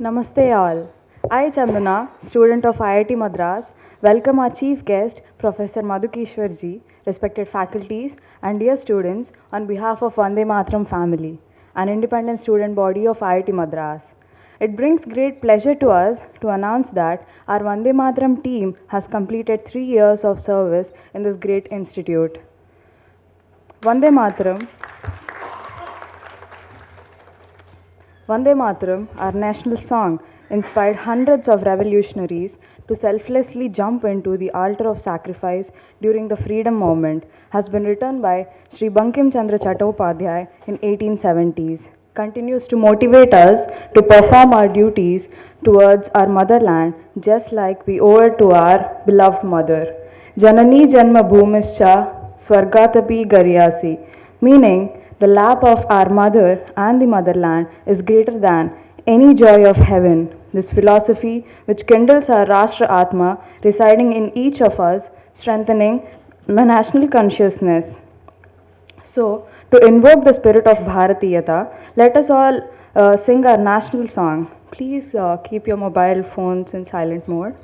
Namaste all. I, Chandana, student of IIT Madras, welcome our chief guest, Professor Madhu Kishwar ji, respected faculties and dear students on behalf of Vande Mataram family, an independent student body of IIT Madras. It brings great pleasure to us to announce that our Vande Mataram team has completed 3 years of service in this great institute. Vande Mataram Vande Mataram, our national song, inspired hundreds of revolutionaries to selflessly jump into the altar of sacrifice during the freedom movement, has been written by Sri Bankim Chandra Chattopadhyay in 1870s, continues to motivate us to perform our duties towards our motherland just like we owe it to our beloved mother. Janani Janma Bhumischa Swargatapi Garyasi, meaning the lap of our mother and the motherland is greater than any joy of heaven. This philosophy, which kindles our Rashtra Atma residing in each of us, strengthening the national consciousness. So, to invoke the spirit of Bharatiyata, let us all sing our national song. Please keep your mobile phones in silent mode.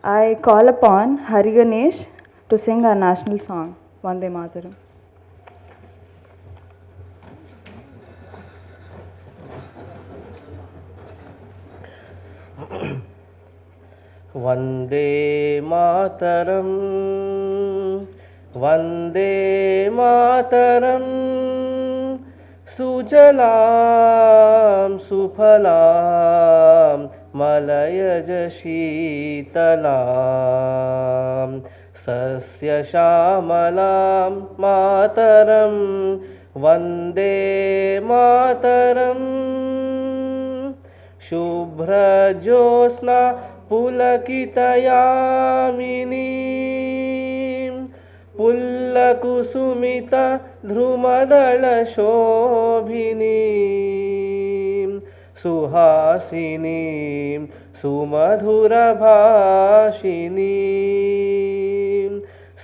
I call upon Hari Ganesh to sing our national song, Vande Mataram. वन्दे मातरं वन्दे मातरं सुजलां सुफलां मलयज शीतलां सस्यश्यामलां मातरं वन्दे मातरम् शुभ्रज्योत्स्ना पुलकितयामिनीं पुल्लकुसुमिता ध्रुमदलशोभिनीं सुहासिनीं सुमधुरभाषिणीं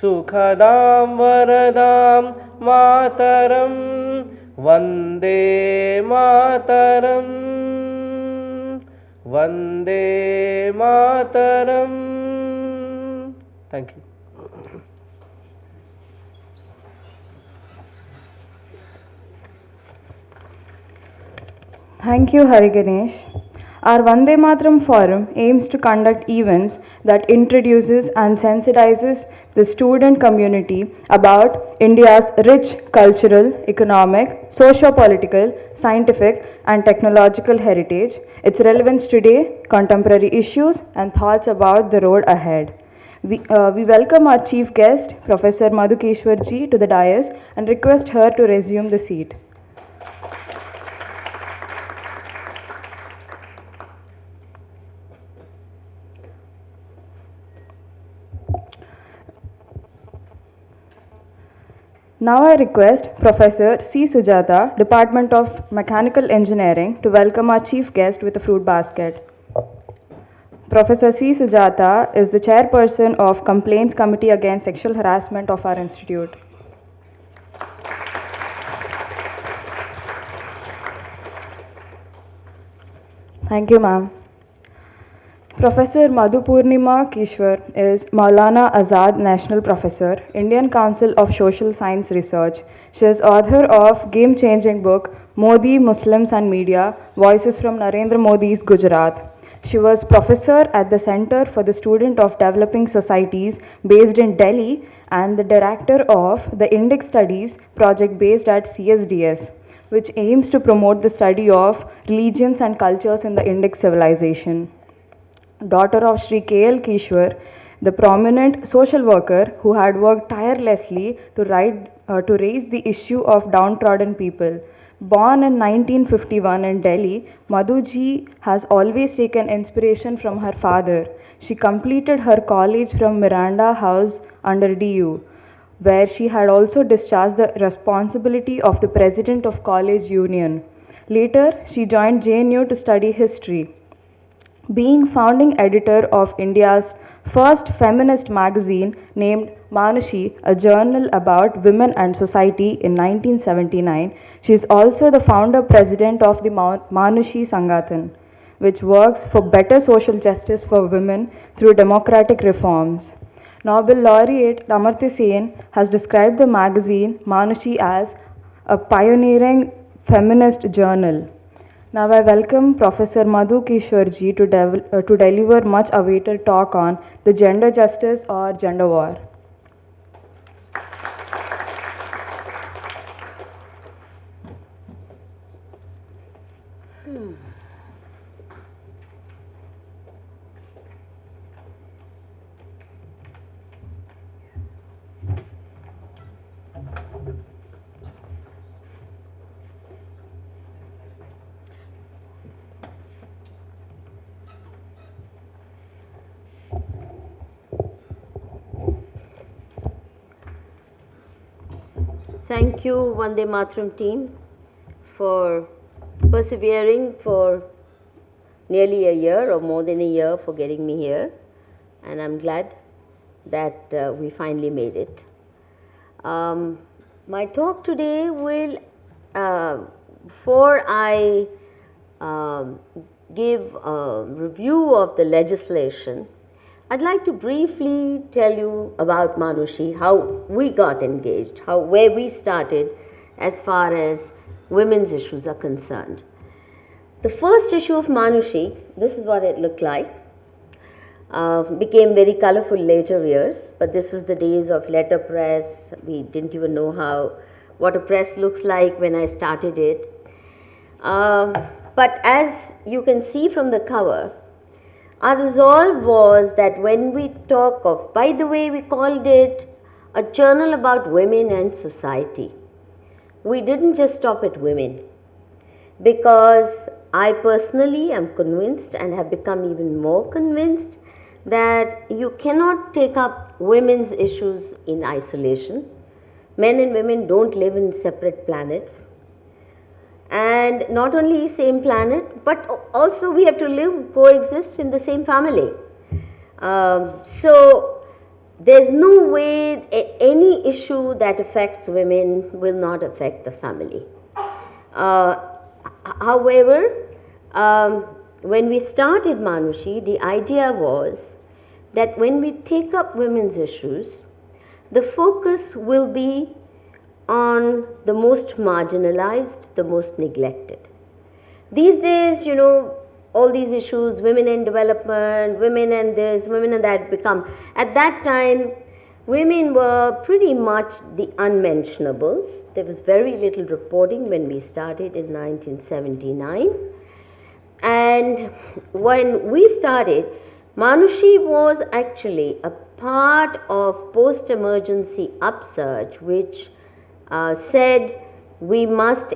सुखदां वरदां मातरं Vande Mataram Vande Mataram. Thank you. Thank you, Hari Ganesh. Our Vande Mataram Forum aims to conduct events that introduces and sensitizes the student community about India's rich cultural, economic, socio-political, scientific and technological heritage, its relevance today, contemporary issues and thoughts about the road ahead. We welcome our chief guest, Professor Madhu Kishwar ji, to the dais and request her to resume the seat. Now I request Professor C. Sujata, Department of Mechanical Engineering, to welcome our chief guest with a fruit basket. Professor C. Sujata is the chairperson of Complaints Committee Against Sexual Harassment of our institute. Thank you, ma'am. Professor Madhu Kishwar is Maulana Azad National Professor, Indian Council of Social Science Research. She is author of game-changing book Modi, Muslims and Media, Voices from Narendra Modi's Gujarat. She was professor at the Center for the Student of Developing Societies based in Delhi and the director of the Indic Studies Project based at CSDS, which aims to promote the study of religions and cultures in the Indic Civilization. Daughter of Sri K.L. Kishwar, the prominent social worker who had worked tirelessly to raise the issue of downtrodden people. Born in 1951 in Delhi, Madhuji has always taken inspiration from her father. She completed her college from Miranda House under DU, where she had also discharged the responsibility of the president of college union. Later, she joined JNU to study history. Being founding editor of India's first feminist magazine named Manushi, a journal about women and society in 1979, she is also the founder president of the Manushi Sangathan. which works for better social justice for women through democratic reforms. Nobel laureate Amartya Sen has described the magazine Manushi as a pioneering feminist journal. Now I welcome Professor Madhu Kishwar ji to deliver much awaited talk on the gender justice or gender war. Thank you, Vande Mataram team, for persevering for nearly a year or more than a year for getting me here. And I'm glad that we finally made it. My talk today will, before I give a review of the legislation, I'd like to briefly tell you about Manushi, how we got engaged, where we started as far as women's issues are concerned. The first issue of Manushi, this is what it looked like, became very colorful later years, but this was the days of letterpress. We didn't even know what a press looks like when I started it. But as you can see from the cover, our resolve was that when we talk of, by the way, we called it a journal about women and society. We didn't just stop at women, because I personally am convinced and have become even more convinced that you cannot take up women's issues in isolation. Men and women don't live in separate planets. And not only same planet, but also we have to coexist in the same family. So there's no way any issue that affects women will not affect the family. However, when we started Manushi, the idea was that when we take up women's issues, the focus will be on the most marginalized, the most neglected. These days, you know, all these issues, women in development, women and this, women and that become, at that time, women were pretty much the unmentionables. There was very little reporting when we started in 1979. And when we started, Manushi was actually a part of post-emergency upsurge, which said we must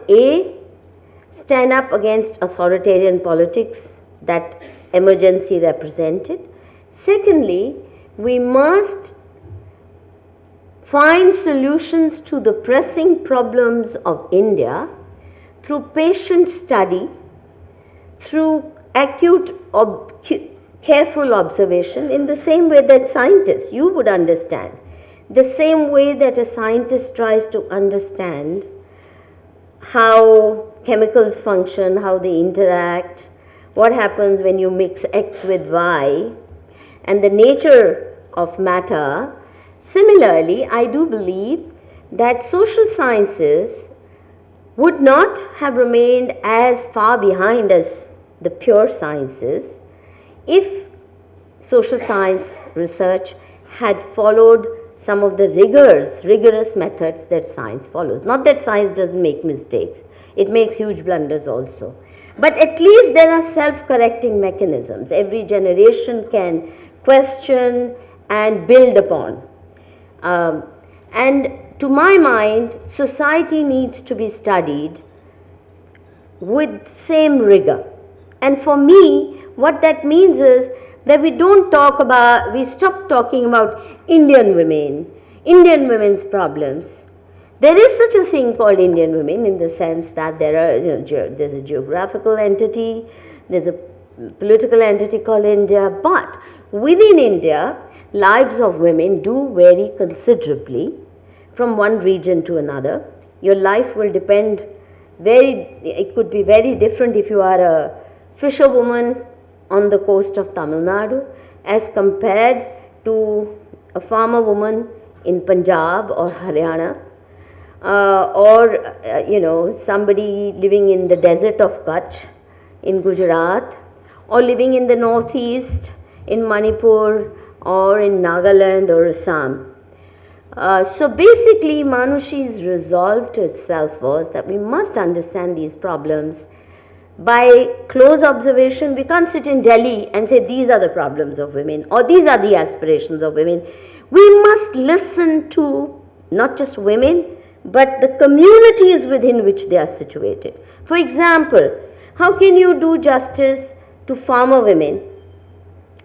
stand up against authoritarian politics that emergency represented. Secondly, we must find solutions to the pressing problems of India through patient study, through careful observation, in the same way that scientists, you would understand, the same way that a scientist tries to understand how chemicals function, how they interact, what happens when you mix X with Y, and the nature of matter. Similarly, I do believe that social sciences would not have remained as far behind as the pure sciences if social science research had followed some of the rigorous methods that science follows. Not that science doesn't make mistakes, it makes huge blunders also. But at least there are self-correcting mechanisms. Every generation can question and build upon. And to my mind, society needs to be studied with same rigor. And for me, what that means is that we stop talking about Indian women's problems. There is such a thing called Indian women in the sense that there's a geographical entity, there's a political entity called India, but within India, lives of women do vary considerably from one region to another. Your life will depend it could be very different if you are a fisherwoman on the coast of Tamil Nadu as compared to a farmer woman in Punjab or Haryana, or somebody living in the desert of Kutch in Gujarat, or living in the northeast in Manipur or in Nagaland or Assam. So basically, Manushi's resolve to itself was that we must understand these problems by close observation. We can't sit in Delhi and say these are the problems of women or these are the aspirations of women. We must listen to not just women but the communities within which they are situated. For example, how can you do justice to farmer women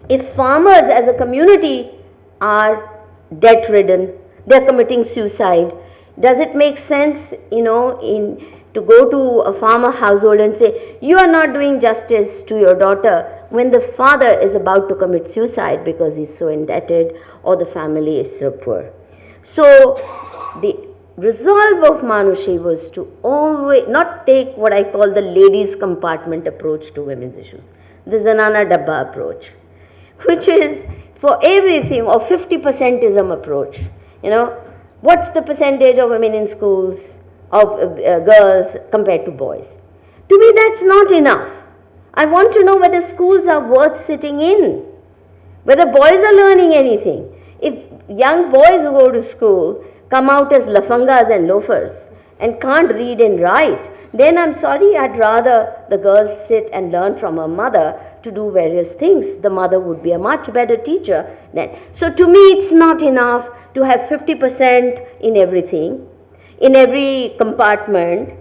if farmers as a community are debt ridden, they are committing suicide? Does it make sense, to go to a farmer household and say, you are not doing justice to your daughter when the father is about to commit suicide because he is so indebted or the family is so poor? So the resolve of Manushi was to always not take what I call the ladies compartment approach to women's issues, the Zanana Dabba approach, which is for everything, or 50%ism approach. What's the percentage of women in schools, of girls compared to boys? To me, that's not enough. I want to know whether schools are worth sitting in, whether boys are learning anything. If young boys who go to school come out as lafangas and loafers and can't read and write, then I'm sorry, I'd rather the girls sit and learn from her mother to do various things. The mother would be a much better teacher then. So to me, it's not enough to have 50% in everything, in every compartment.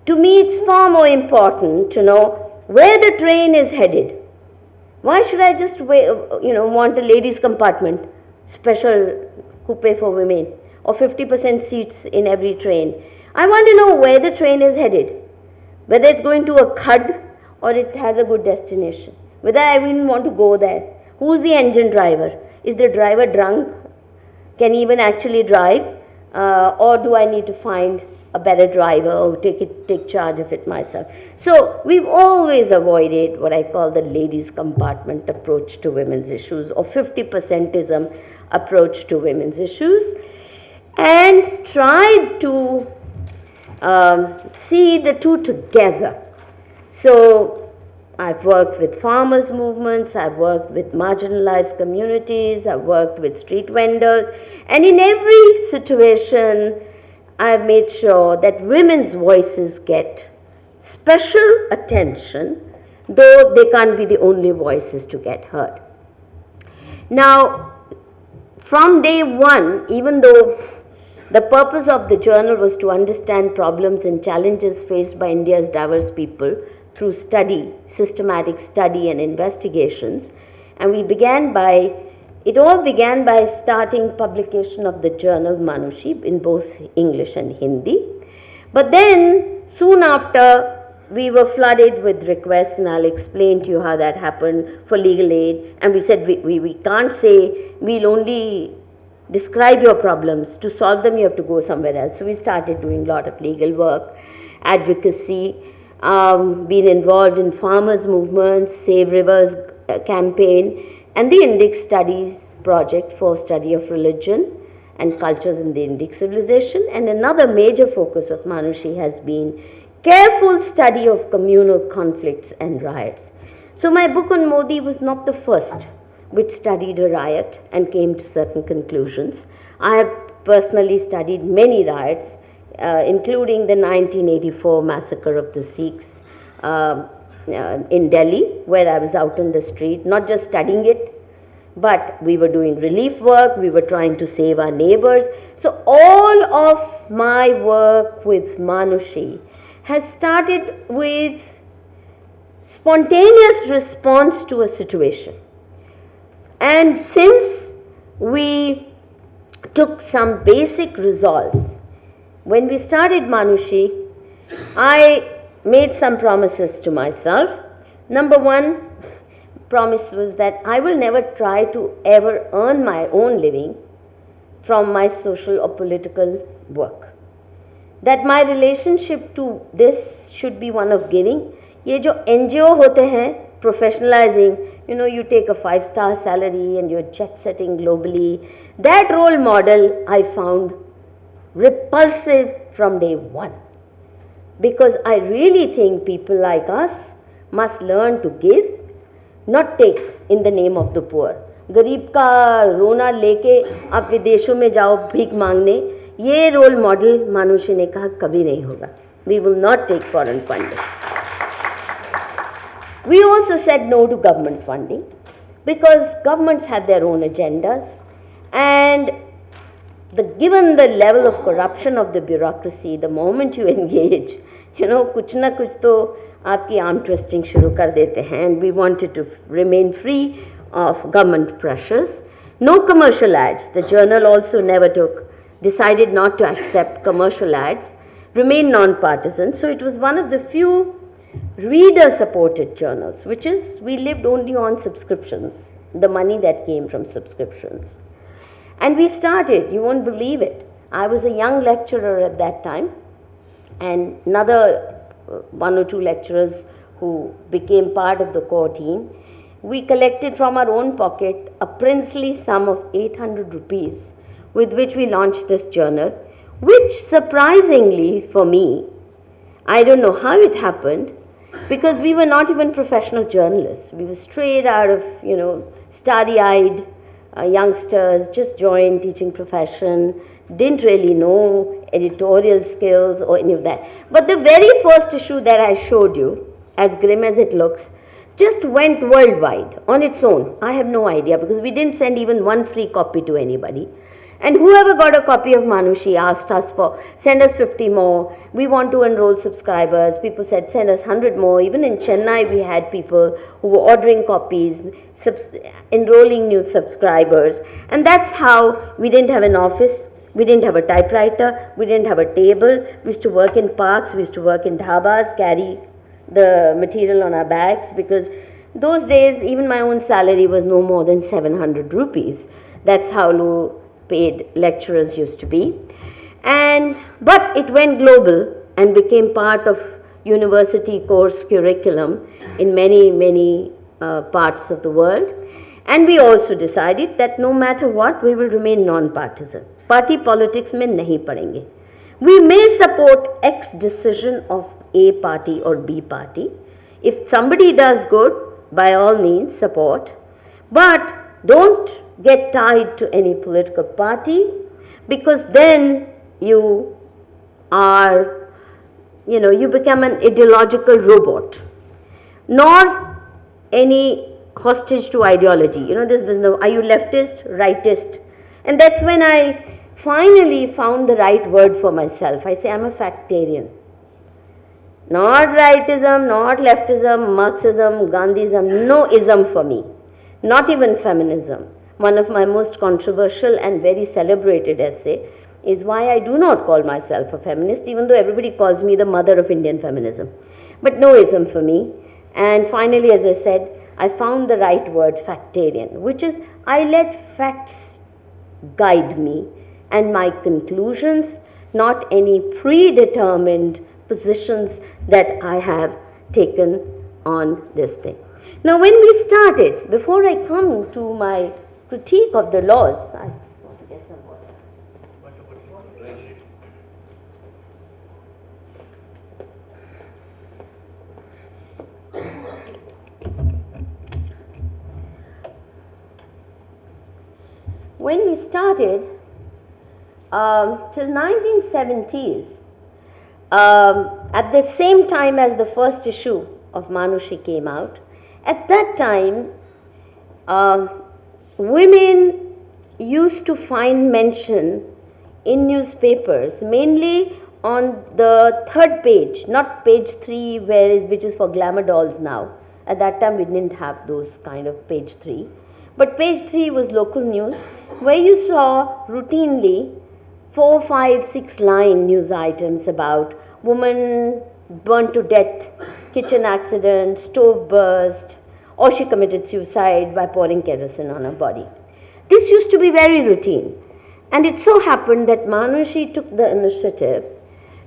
To me, it's far more important to know where the train is headed. Why should I just want a ladies compartment, special coupe for women, or 50% seats in every train? I want to know where the train is headed, whether it's going to a khud or it has a good destination, whether I even want to go there. Who's the engine driver? Is the driver drunk? Can he even actually drive? Or do I need to find a better driver or take charge of it myself? So we've always avoided what I call the ladies compartment approach to women's issues, or 50%ism approach to women's issues, and tried to see the two together. So I've worked with farmers' movements, I've worked with marginalized communities, I've worked with street vendors, and in every situation I've made sure that women's voices get special attention, though they can't be the only voices to get heard. Now, from day one, even though the purpose of the journal was to understand problems and challenges faced by India's diverse people through study, systematic study and investigations, and it all began by starting publication of the journal Manushi in both English and Hindi. But then, soon after, we were flooded with requests, and I'll explain to you how that happened, for legal aid, and we said we can't say we'll only describe your problems. To solve them, you have to go somewhere else. So we started doing a lot of legal work, advocacy, been involved in farmers' movements, Save Rivers campaign, and the Indic Studies Project for study of religion and cultures in the Indic Civilization. And another major focus of Manushi has been careful study of communal conflicts and riots. So my book on Modi was not the first which studied a riot and came to certain conclusions. I have personally studied many riots, including the 1984 massacre of the Sikhs in Delhi, where I was out on the street, not just studying it, but we were doing relief work, we were trying to save our neighbors. So all of my work with Manushi has started with spontaneous response to a situation. And since we took some basic resolves, when we started Manushi, I made some promises to myself. Number one promise was that I will never try to ever earn my own living from my social or political work. That my relationship to this should be one of giving. ये जो NGO होते हैं, professionalizing, you know, you take a 5-star salary and you're jet setting globally. That role model I found repulsive from day one. Because I really think people like us must learn to give, not take in the name of the poor. गरीब का रोना लेके आप विदेशों में जाओ भीख मांगने, ये रोल मॉडल मानुषी ने कहा कभी नहीं होगा. We will not take foreign funding. We also said no to government funding because governments have their own agendas, and given the level of corruption of the bureaucracy, the moment you engage, you know, कुछ ना कुछ तो आपकी arm twisting शुरू कर देते हैं, and we wanted to remain free of government pressures. No commercial ads. The journal also never decided not to accept commercial ads, remain non-partisan. So it was one of the few reader-supported journals, which is, we lived only on subscriptions, the money that came from subscriptions. And we started, you won't believe it. I was a young lecturer at that time, and another one or two lecturers who became part of the core team. We collected from our own pocket a princely sum of 800 rupees with which we launched this journal, which surprisingly for me, I don't know how it happened, because we were not even professional journalists. We were straight out of, you know, starry-eyed youngsters, just joined teaching profession, didn't really know editorial skills or any of that. But the very first issue that I showed you, as grim as it looks, just went worldwide on its own. I have no idea because we didn't send even one free copy to anybody. And whoever got a copy of Manushi asked us for, send us 50 more, we want to enroll subscribers. People said, send us 100 more. Even in Chennai, we had people who were ordering copies, enrolling new subscribers. And that's how we didn't have an office, we didn't have a typewriter, we didn't have a table. We used to work in parks, we used to work in dhabas, carry the material on our bags, because those days, even my own salary was no more than 700 rupees. That's how low paid lecturers used to be. But it went global and became part of university course curriculum in many parts of the world. And we also decided that no matter what, we will remain non-partisan. Party politics mein nahi padenge. We may support X decision of A party or B party. If somebody does good, by all means support. But don't get tied to any political party, because then you are, you know, you become an ideological robot, not any hostage to ideology. You know, this business, are you leftist, rightist? And that's when I finally found the right word for myself. I say I'm a factarian. Not rightism, not leftism, Marxism, Gandhism, no ism for me. Not even feminism. One of my most controversial and very celebrated essay is why I do not call myself a feminist, even though everybody calls me the mother of Indian feminism. But no ism for me. And finally, as I said, I found the right word, factarian, which is I let facts guide me and my conclusions, not any predetermined positions that I have taken on this thing. Now, when we started, before I come to my critique of the laws, I want to get some water. When we started, till 1970s, at the same time as the first issue of Manushi came out, at that time, women used to find mention in newspapers, mainly on the third page, not page 3, which is for glamour dolls now. At that time, we didn't have those kind of page 3. But page 3 was local news, where you saw routinely 4, 5, 6 line news items about woman burnt to death, kitchen accident, stove burst, or she committed suicide by pouring kerosene on her body. This used to be very routine. And it so happened that Manushi took the initiative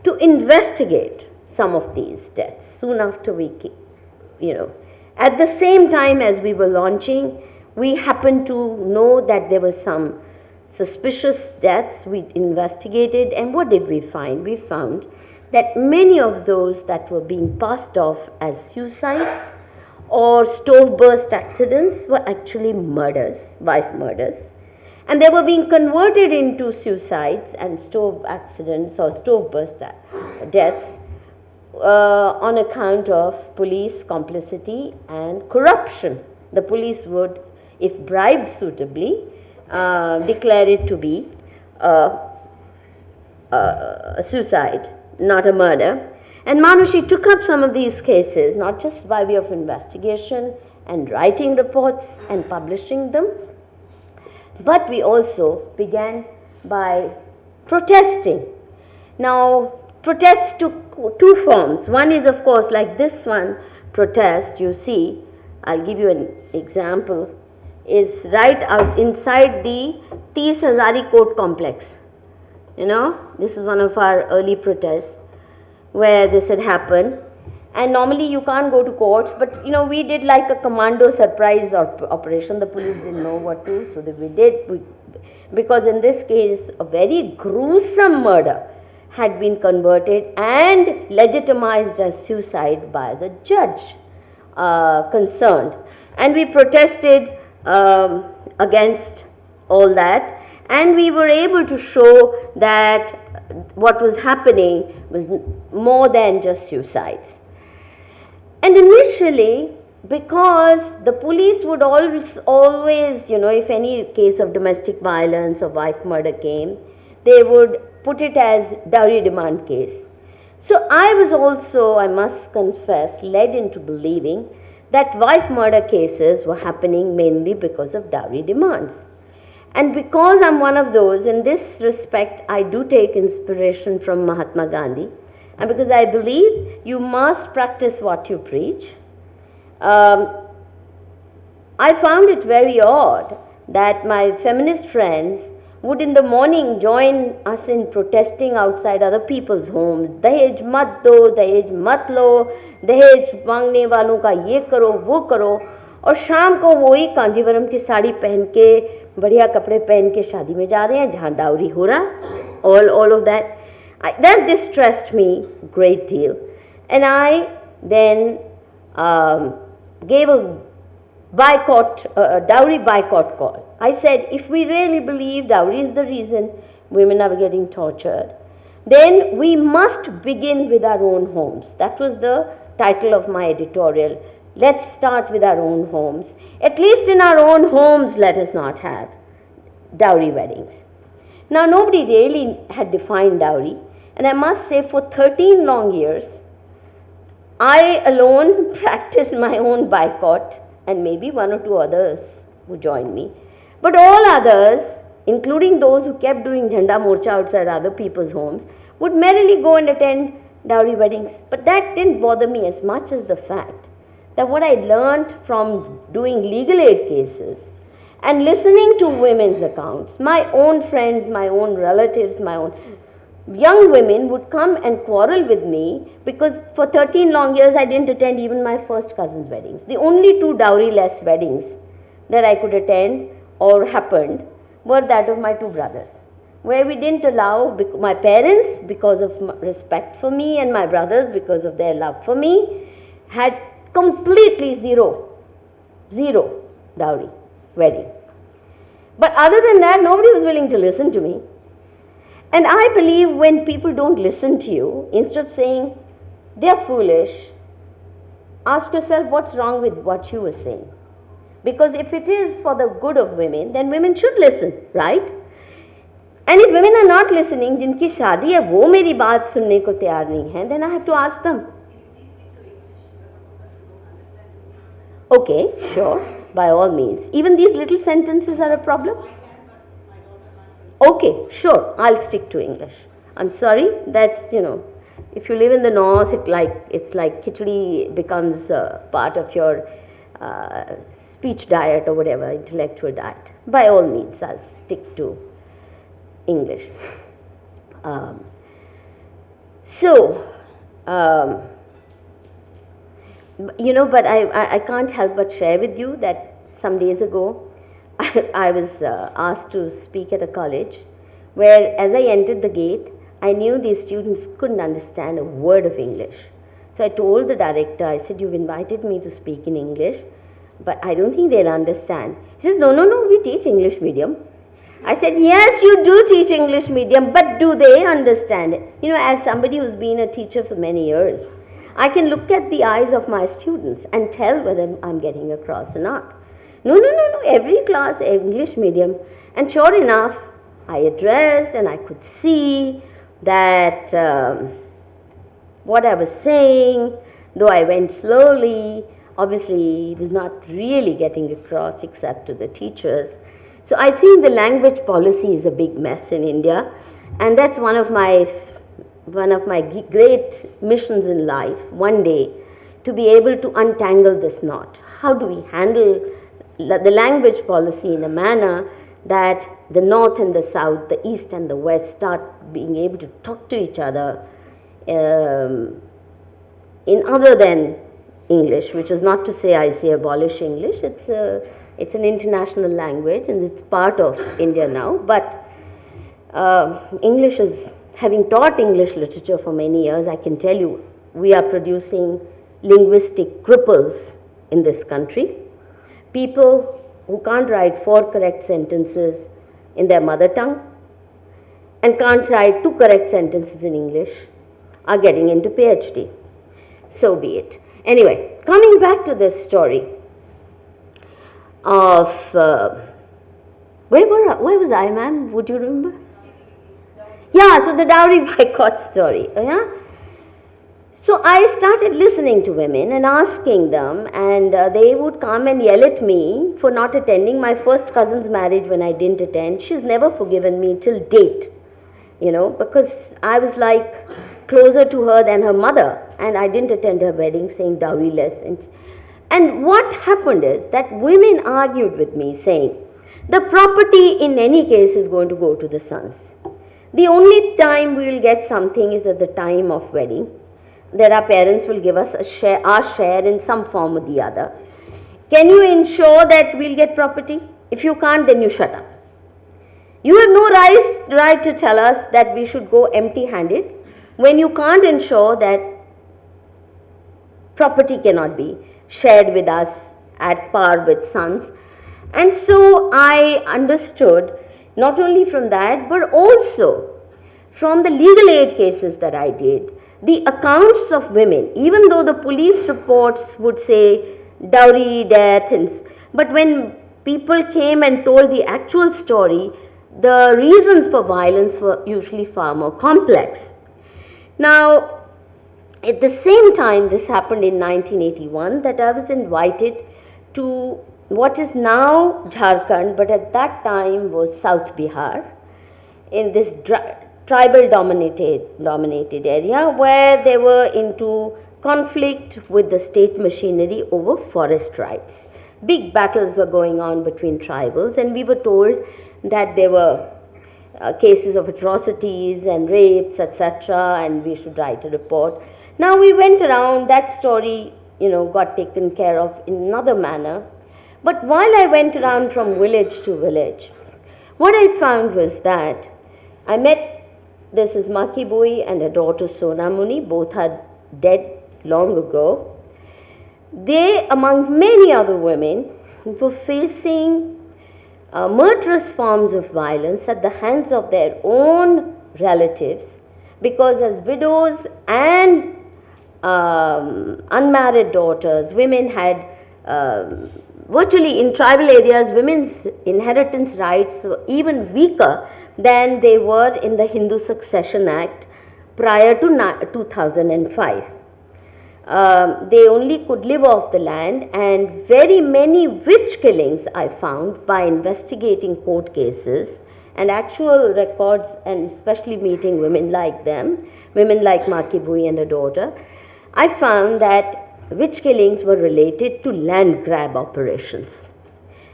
to investigate some of these deaths soon after we At the same time as we were launching, we happened to know that there were some suspicious deaths. We investigated, and what did we find? We found that many of those that were being passed off as suicides or stove burst accidents were actually murders, wife murders. And they were being converted into suicides and stove accidents or stove burst deaths on account of police complicity and corruption. The police would, if bribed suitably, declare it to be a suicide, not a murder. And Manushi took up some of these cases, not just by way of investigation and writing reports and publishing them, but we also began by protesting. Now, protests took two forms. One is, of course, like this one protest, you see, I'll give you an example, is right out inside the 30 Hazari Court complex. This is one of our early protests where this had happened. And normally you can't go to courts, but we did like a commando surprise operation. The police didn't know what to, so that we did. Because in this case, a very gruesome murder had been converted and legitimized as suicide by the judge concerned. And we protested against all that, and we were able to show that what was happening was more than just suicides. And initially, because the police would always, if any case of domestic violence or wife murder came, they would put it as dowry demand case. So I was also, I must confess, led into believing that wife murder cases were happening mainly because of dowry demands. And because I'm one of those, in this respect, I do take inspiration from Mahatma Gandhi. And because I believe you must practice what you preach, I found it very odd that my feminist friends would in the morning join us in protesting outside other people's homes. Dahej mat do, dahej mat lo, दहेज मांगने वालों का ये करो वो करो, और शाम को वही कांजीवरम की साड़ी पहन के बढ़िया कपड़े पहन के शादी में जा रहे हैं जहाँ डाउरी हो रहा, all of that. That distressed me a great deal, and I then gave a dowry boycott call. I said, if we really believe dowry is the reason women are getting tortured, then we must begin with our own homes. That was the title of my editorial. Let's start with our own homes. At least in our own homes, let us not have dowry weddings. Now, nobody really had defined dowry, and I must say for 13 long years, I alone practiced my own boycott, and maybe one or two others who joined me. But all others, including those who kept doing Jhanda Morcha outside other people's homes, would merrily go and attend dowry weddings. But that didn't bother me as much as the fact that what I learned from doing legal aid cases and listening to women's accounts, my own friends, my own relatives, my own young women would come and quarrel with me because for 13 long years I didn't attend even my first cousin's weddings. The only two dowry-less weddings that I could attend or happened were that of my two brothers, where we didn't allow, my parents, because of respect for me, and my brothers, because of their love for me, had completely zero dowry wedding. But other than that, nobody was willing to listen to me. And I believe when people don't listen to you, instead of saying they're foolish, ask yourself what's wrong with what you were saying. Because if it is for the good of women, then women should listen, right? And if women are not listening, जिनकी शादी है वो मेरी बात सुनने को तैयार नहीं है, then I have to ask them. Okay, sure, by all means. Even these little sentences are a problem? Okay, sure, I'll stick to English. I'm sorry, that's, if you live in the north, it's like khichdi becomes part of your speech diet or whatever, intellectual diet. By all means, I'll stick to English. You know, but I can't help but share with you that some days ago I was asked to speak at a college where, as I entered the gate, I knew these students couldn't understand a word of English. So I told the director, I said, "You've invited me to speak in English, but I don't think they'll understand." He says, "No, no, no, we teach English medium." I said, "Yes, you do teach English medium, but do they understand it?" You know, as somebody who's been a teacher for many years, I can look at the eyes of my students and tell whether I'm getting across or not. No, no, no, no, every class English medium. And sure enough, I addressed and I could see that what I was saying, though I went slowly, obviously was not really getting across except to the teachers. So I think the language policy is a big mess in India, and that's one of my great missions in life, one day, to be able to untangle this knot. How do we handle the language policy in a manner that the north and the south, the east and the west start being able to talk to each other in other than English, which is not to say I say abolish English. It's an international language and it's part of India now, but English is, having taught English literature for many years, I can tell you we are producing linguistic cripples in this country. People who can't write 4 correct sentences in their mother tongue and can't write 2 correct sentences in English are getting into PhD. So be it. Anyway, coming back to this story of where was I, ma'am? Would you remember? Yeah, so the dowry boycott story. Yeah. So I started listening to women and asking them, and they would come and yell at me for not attending my first cousin's marriage when I didn't attend. She's never forgiven me till date, you know, because I was like closer to her than her mother, and I didn't attend her wedding, saying dowryless. And what happened is that women argued with me, saying the property in any case is going to go to the sons. The only time we will get something is at the time of wedding. There our parents will give us our share in some form or the other. Can you ensure that we'll get property? If you can't, then you shut up. You have no right to tell us that we should go empty-handed when you can't ensure that property cannot be shared with us at par with sons. And so I understood not only from that, but also from the legal aid cases that I did, the accounts of women, even though the police reports would say dowry, death, but when people came and told the actual story, the reasons for violence were usually far more complex. Now, at the same time, this happened in 1981, that I was invited to what is now Jharkhand, but at that time was South Bihar, in this tribal dominated area where they were into conflict with the state machinery over forest rights. Big battles were going on between tribals, and we were told that there were cases of atrocities and rapes, etc., and we should write a report. Now we went around, that story, you know, got taken care of in another manner. But while I went around from village to village, what I found was that I met, this is Maki Bui and her daughter Sona Muni, both are dead long ago. They, among many other women, were facing murderous forms of violence at the hands of their own relatives, because as widows and unmarried daughters, women had virtually in tribal areas, women's inheritance rights were even weaker than they were in the Hindu Succession Act prior to 2005. They only could live off the land, and very many witch killings I found by investigating court cases and actual records, and especially meeting women like them, women like Maki Bui and her daughter. I found that witch killings were related to land grab operations.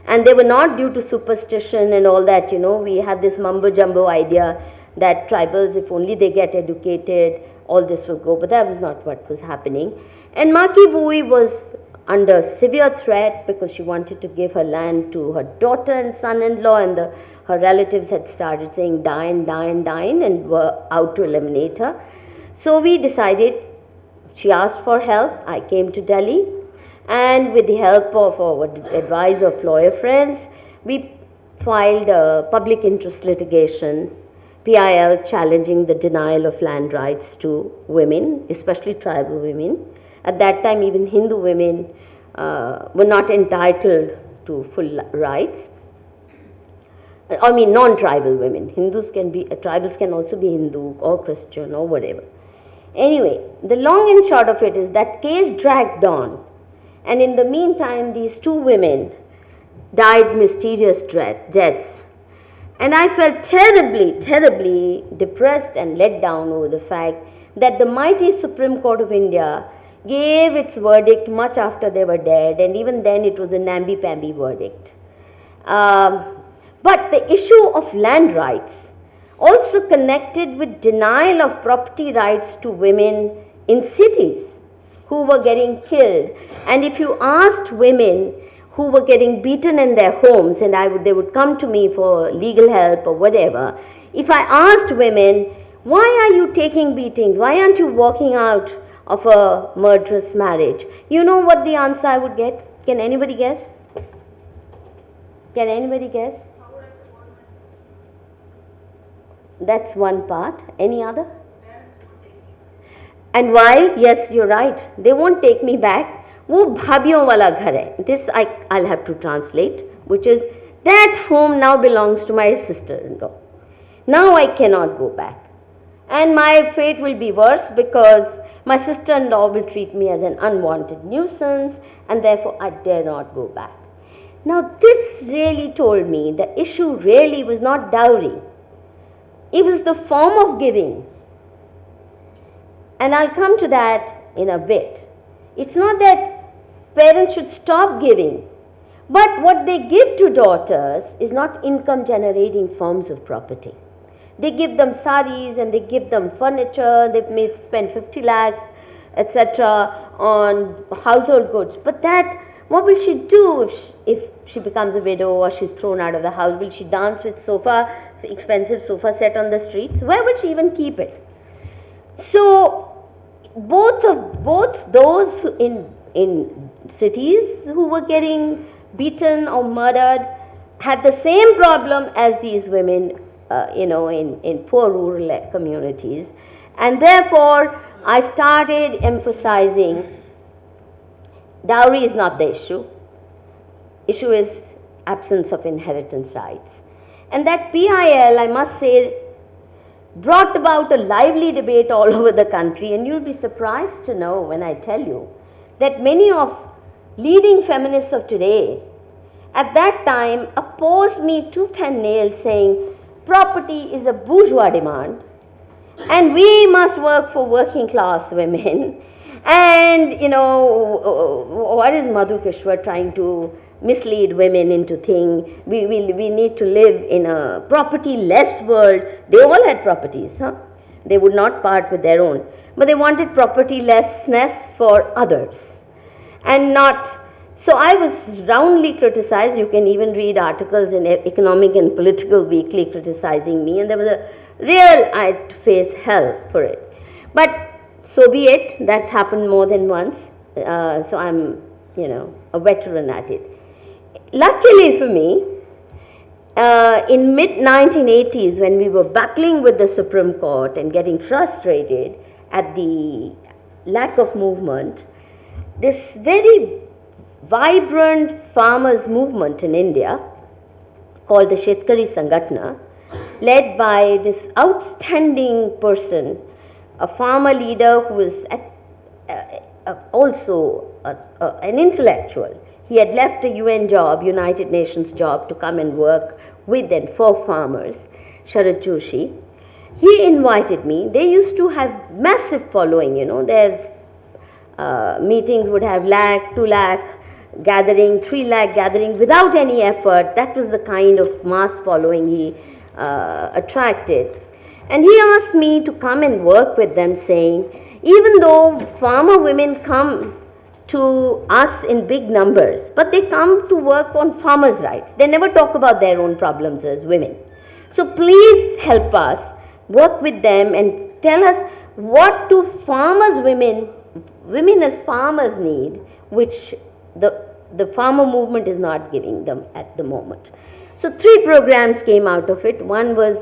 And they were not due to superstition and all that, you know. We have this mumbo jumbo idea that tribals, if only they get educated, all this will go. But that was not what was happening. And Maki Bui was under severe threat because she wanted to give her land to her daughter and son-in-law, and her relatives had started saying dine, dine, dine, and were out to eliminate her. So we decided, she asked for help, I came to Delhi, and with the help of or advice of lawyer friends, we filed a public interest litigation, PIL, challenging the denial of land rights to women, especially tribal women. At that time, even Hindu women were not entitled to full rights. I mean, non-tribal women. Hindus can be, tribals can also be Hindu or Christian or whatever. Anyway, the long and short of it is that case dragged on, and in the meantime, these two women died mysterious deaths. And I felt terribly, terribly depressed and let down over the fact that the mighty Supreme Court of India gave its verdict much after they were dead, and even then it was a namby-pamby verdict. But the issue of land rights also connected with denial of property rights to women in cities who were getting killed. And if you asked women who were getting beaten in their homes, and they would come to me for legal help or whatever, if I asked women, why are you taking beatings? Why aren't you walking out of a murderous marriage? You know what the answer I would get? Can anybody guess? Can anybody guess? That's one part. Any other? And why? Yes, you're right. They won't take me back. वो भाभियों वाला घर है. This I'll have to translate, which is that home now belongs to my sister-in-law. Now I cannot go back. And my fate will be worse because my sister-in-law will treat me as an unwanted nuisance, and therefore I dare not go back. Now this really told me the issue really was not dowry. It was the form of giving. And I'll come to that in a bit. It's not that parents should stop giving, but what they give to daughters is not income generating forms of property. They give them saris and they give them furniture, they may spend 50 lakhs, etc. on household goods. But that, what will she do if she becomes a widow or she's thrown out of the house? Will she dance with expensive sofa set on the streets? Where will she even keep it? So both those in cities who were getting beaten or murdered had the same problem as these women, in poor rural communities. And therefore, I started emphasizing dowry is not the issue. Issue is absence of inheritance rights. And that PIL, I must say, brought about a lively debate all over the country, and you'll be surprised to know when I tell you that many of leading feminists of today at that time opposed me tooth and nail, saying property is a bourgeois demand and we must work for working class women. And what is Madhu Kishwar trying to mislead women into thinking we need to live in a property-less world. They all had properties, They would not part with their own, but they wanted property-lessness for others and not. So I was roundly criticized. You can even read articles in Economic and Political Weekly criticizing me, and there was a real, I'd face hell for it. But so be it, that's happened more than once, so I'm, a veteran at it. Luckily for me, in mid-1980s, when we were battling with the Supreme Court and getting frustrated at the lack of movement, this very vibrant farmers' movement in India, called the Shetkari Sangathan, led by this outstanding person, a farmer leader who was also an intellectual. He had left a UN job, United Nations job, to come and work with and for farmers, Sharad Joshi. He invited me. They used to have massive following, their meetings would have 1 lakh, 2 lakh gathering, 3 lakh gathering without any effort. That was the kind of mass following he attracted. And he asked me to come and work with them, saying, even though farmer women come to us in big numbers, but they come to work on farmers' rights. They never talk about their own problems as women. So please help us, work with them and tell us what do farmers women as farmers need, which the farmer movement is not giving them at the moment. So 3 programs came out of it. One was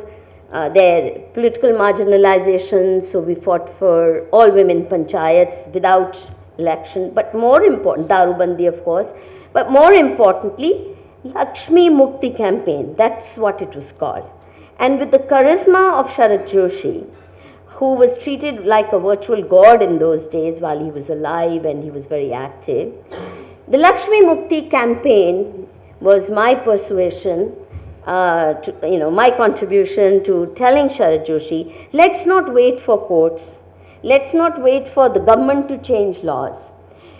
their political marginalization, so we fought for all women panchayats without election, but more important, Darubandi of course, but more importantly, Lakshmi Mukti campaign, that's what it was called. And with the charisma of Sharad Joshi, who was treated like a virtual god in those days while he was alive and he was very active, the Lakshmi Mukti campaign was my persuasion, my contribution to telling Sharad Joshi, let's not wait for courts, let's not wait for the government to change laws.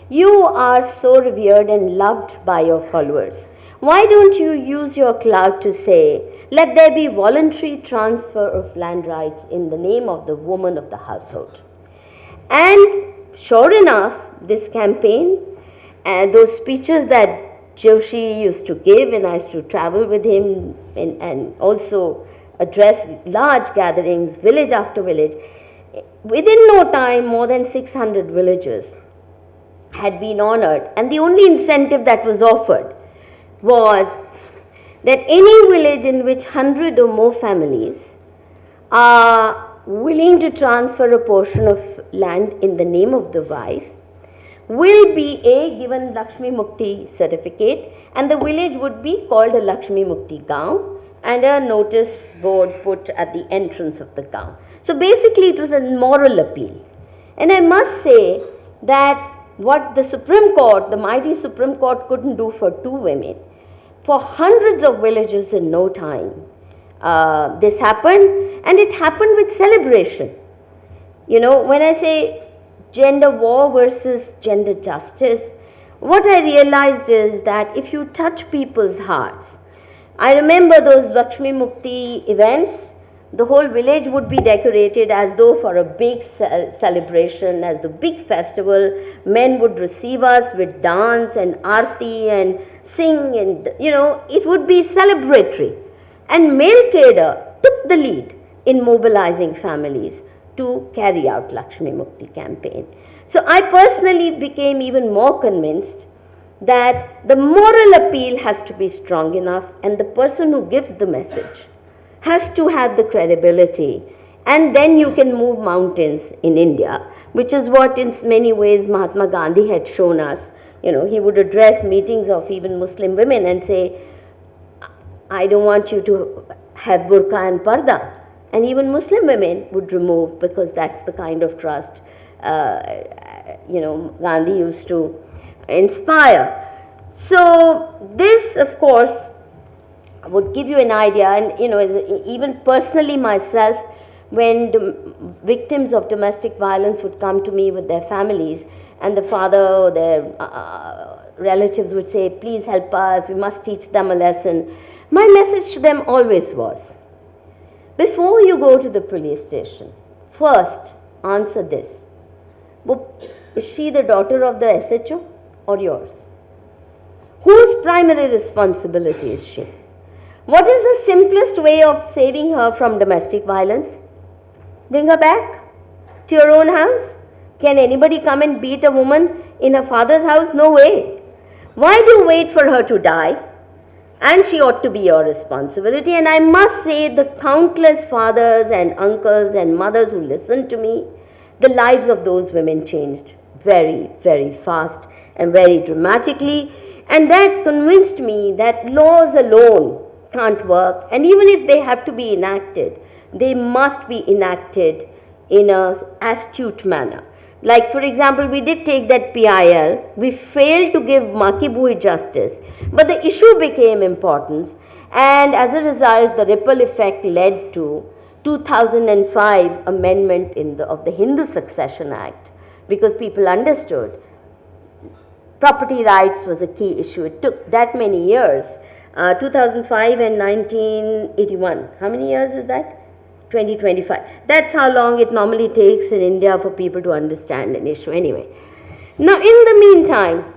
You are so revered and loved by your followers. Why don't you use your clout to say, let there be voluntary transfer of land rights in the name of the woman of the household? And sure enough, this campaign and those speeches that Joshi used to give, and I used to travel with him and also address large gatherings, village after village. Within no time, more than 600 villages had been honored, and the only incentive that was offered was that any village in which 100 or more families are willing to transfer a portion of land in the name of the wife will be given Lakshmi Mukti certificate, and the village would be called a Lakshmi Mukti Gaon and a notice board put at the entrance of the Gaon. So basically it was a moral appeal. And I must say that what the Supreme Court, the mighty Supreme Court couldn't do for 2 women, for hundreds of villages in no time, this happened, and it happened with celebration. You know, when I say gender war versus gender justice, what I realized is that if you touch people's hearts, I remember those Lakshmi Mukti events, the whole village would be decorated as though for a big celebration, as the big festival. Men would receive us with dance and aarti and sing, and it would be celebratory. And male cadre took the lead in mobilizing families to carry out Lakshmi Mukti campaign. So I personally became even more convinced that the moral appeal has to be strong enough, and the person who gives the message has to have the credibility, and then you can move mountains in India, which is what in many ways Mahatma Gandhi had shown us. He would address meetings of even Muslim women and say, I don't want you to have burqa and parda. And even Muslim women would remove, because that's the kind of trust, Gandhi used to inspire. So this, of course, would give you an idea. And even personally myself, when victims of domestic violence would come to me with their families, and the father or their relatives would say, please help us, we must teach them a lesson, my message to them always was, before you go to the police station, first answer this. Is she the daughter of the SHO or yours? Whose primary responsibility is she? What is the simplest way of saving her from domestic violence? Bring her back to your own house. Can anybody come and beat a woman in her father's house? No way. Why do you wait for her to die? And she ought to be your responsibility. And I must say, the countless fathers and uncles and mothers who listened to me, the lives of those women changed very, very fast and very dramatically. And that convinced me that laws alone can't work. And even if they have to be enacted, they must be enacted in an astute manner. Like, for example, we did take that PIL, we failed to give Maki Bhui justice, but the issue became important, and as a result, the ripple effect led to 2005 amendment of the Hindu Succession Act, because people understood property rights was a key issue. It took that many years, 2005 and 1981. How many years is that? 2025. That's how long it normally takes in India for people to understand an issue anyway. Now, in the meantime,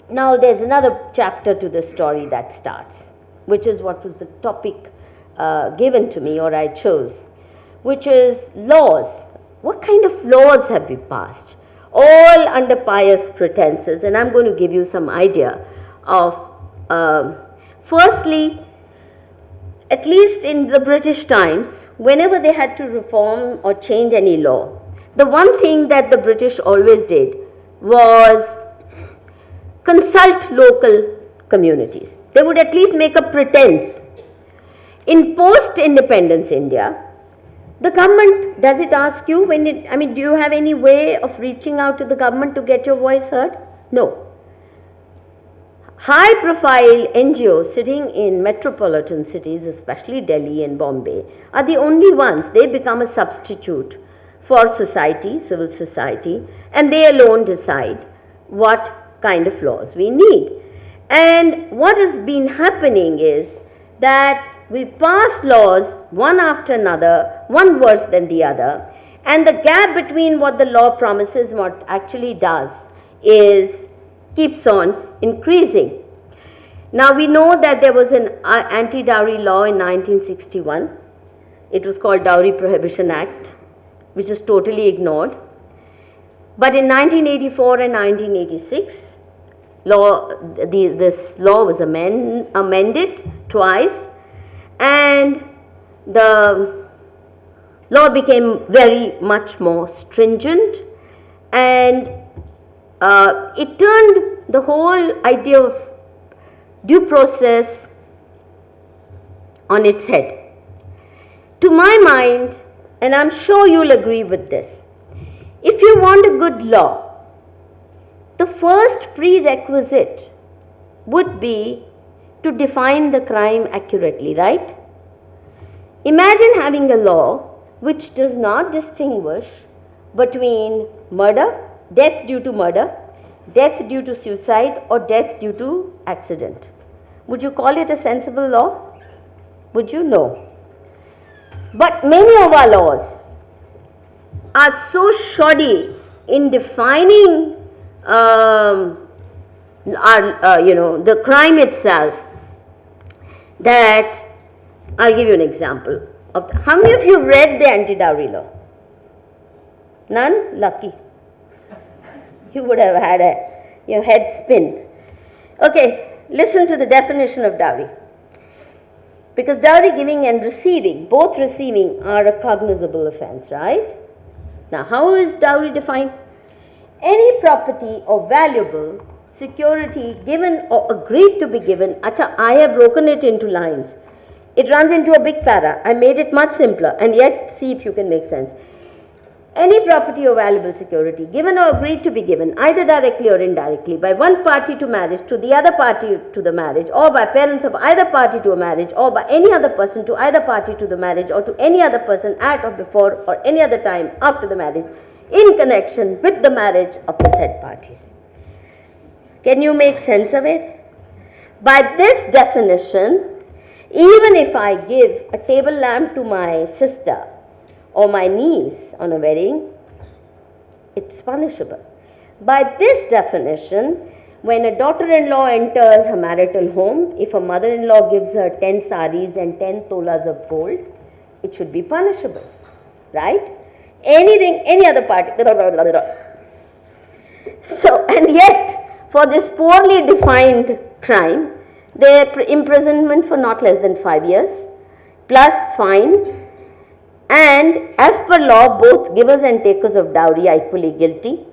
now there's another chapter to the story that starts, which is what was the topic given to me or I chose, which is laws. What kind of laws have we passed? All under pious pretenses, and I'm going to give you some idea of, firstly, at least in the British times, whenever they had to reform or change any law, the one thing that the British always did was consult local communities. They would at least make a pretense. In post-independence India, the government, does it ask you when it, do you have any way of reaching out to the government to get your voice heard? No. High profile NGOs sitting in metropolitan cities, especially Delhi and Bombay, are the only ones. They become a substitute for society, civil society, and they alone decide what kind of laws we need. And what has been happening is that we pass laws one after another, one worse than the other, and the gap between what the law promises and what actually does keeps on increasing. Now we know that there was an anti-dowry law in 1961. It was called Dowry Prohibition Act, which was totally ignored. But in 1984 and 1986, this law was amended twice, and the law became very much more stringent, and it turned the whole idea of due process on its head. To my mind, and I'm sure you'll agree with this, if you want a good law, the first prerequisite would be to define the crime accurately, right? Imagine having a law which does not distinguish between murder, death due to murder, death due to suicide, or death due to accident. Would you call it a sensible law? Would you? No. But many of our laws are so shoddy in defining the crime itself that I'll give you an example. How many of you read the anti-dowry law? None? Lucky. You would have had your head spin. Okay, listen to the definition of dowry. Because dowry giving and receiving, both receiving, are a cognizable offense, right? Now, how is dowry defined? Any property or valuable security given or agreed to be given. Acha, I have broken it into lines. It runs into a big para. I made it much simpler, and yet see if you can make sense. Any property or valuable security given or agreed to be given, either directly or indirectly, by one party to marriage to the other party to the marriage, or by parents of either party to a marriage, or by any other person to either party to the marriage, or to any other person at or before or any other time after the marriage, in connection with the marriage of the said parties. Can you make sense of it? By this definition, even if I give a table lamp to my sister or my niece on a wedding, it's punishable. By this definition, when a daughter-in-law enters her marital home, if a mother-in-law gives her 10 saris and 10 tolas of gold, it should be punishable, right? Any other party. So, and yet, for this poorly defined crime, their imprisonment for not less than 5 years, plus fine, and as per law, both givers and takers of dowry are equally guilty.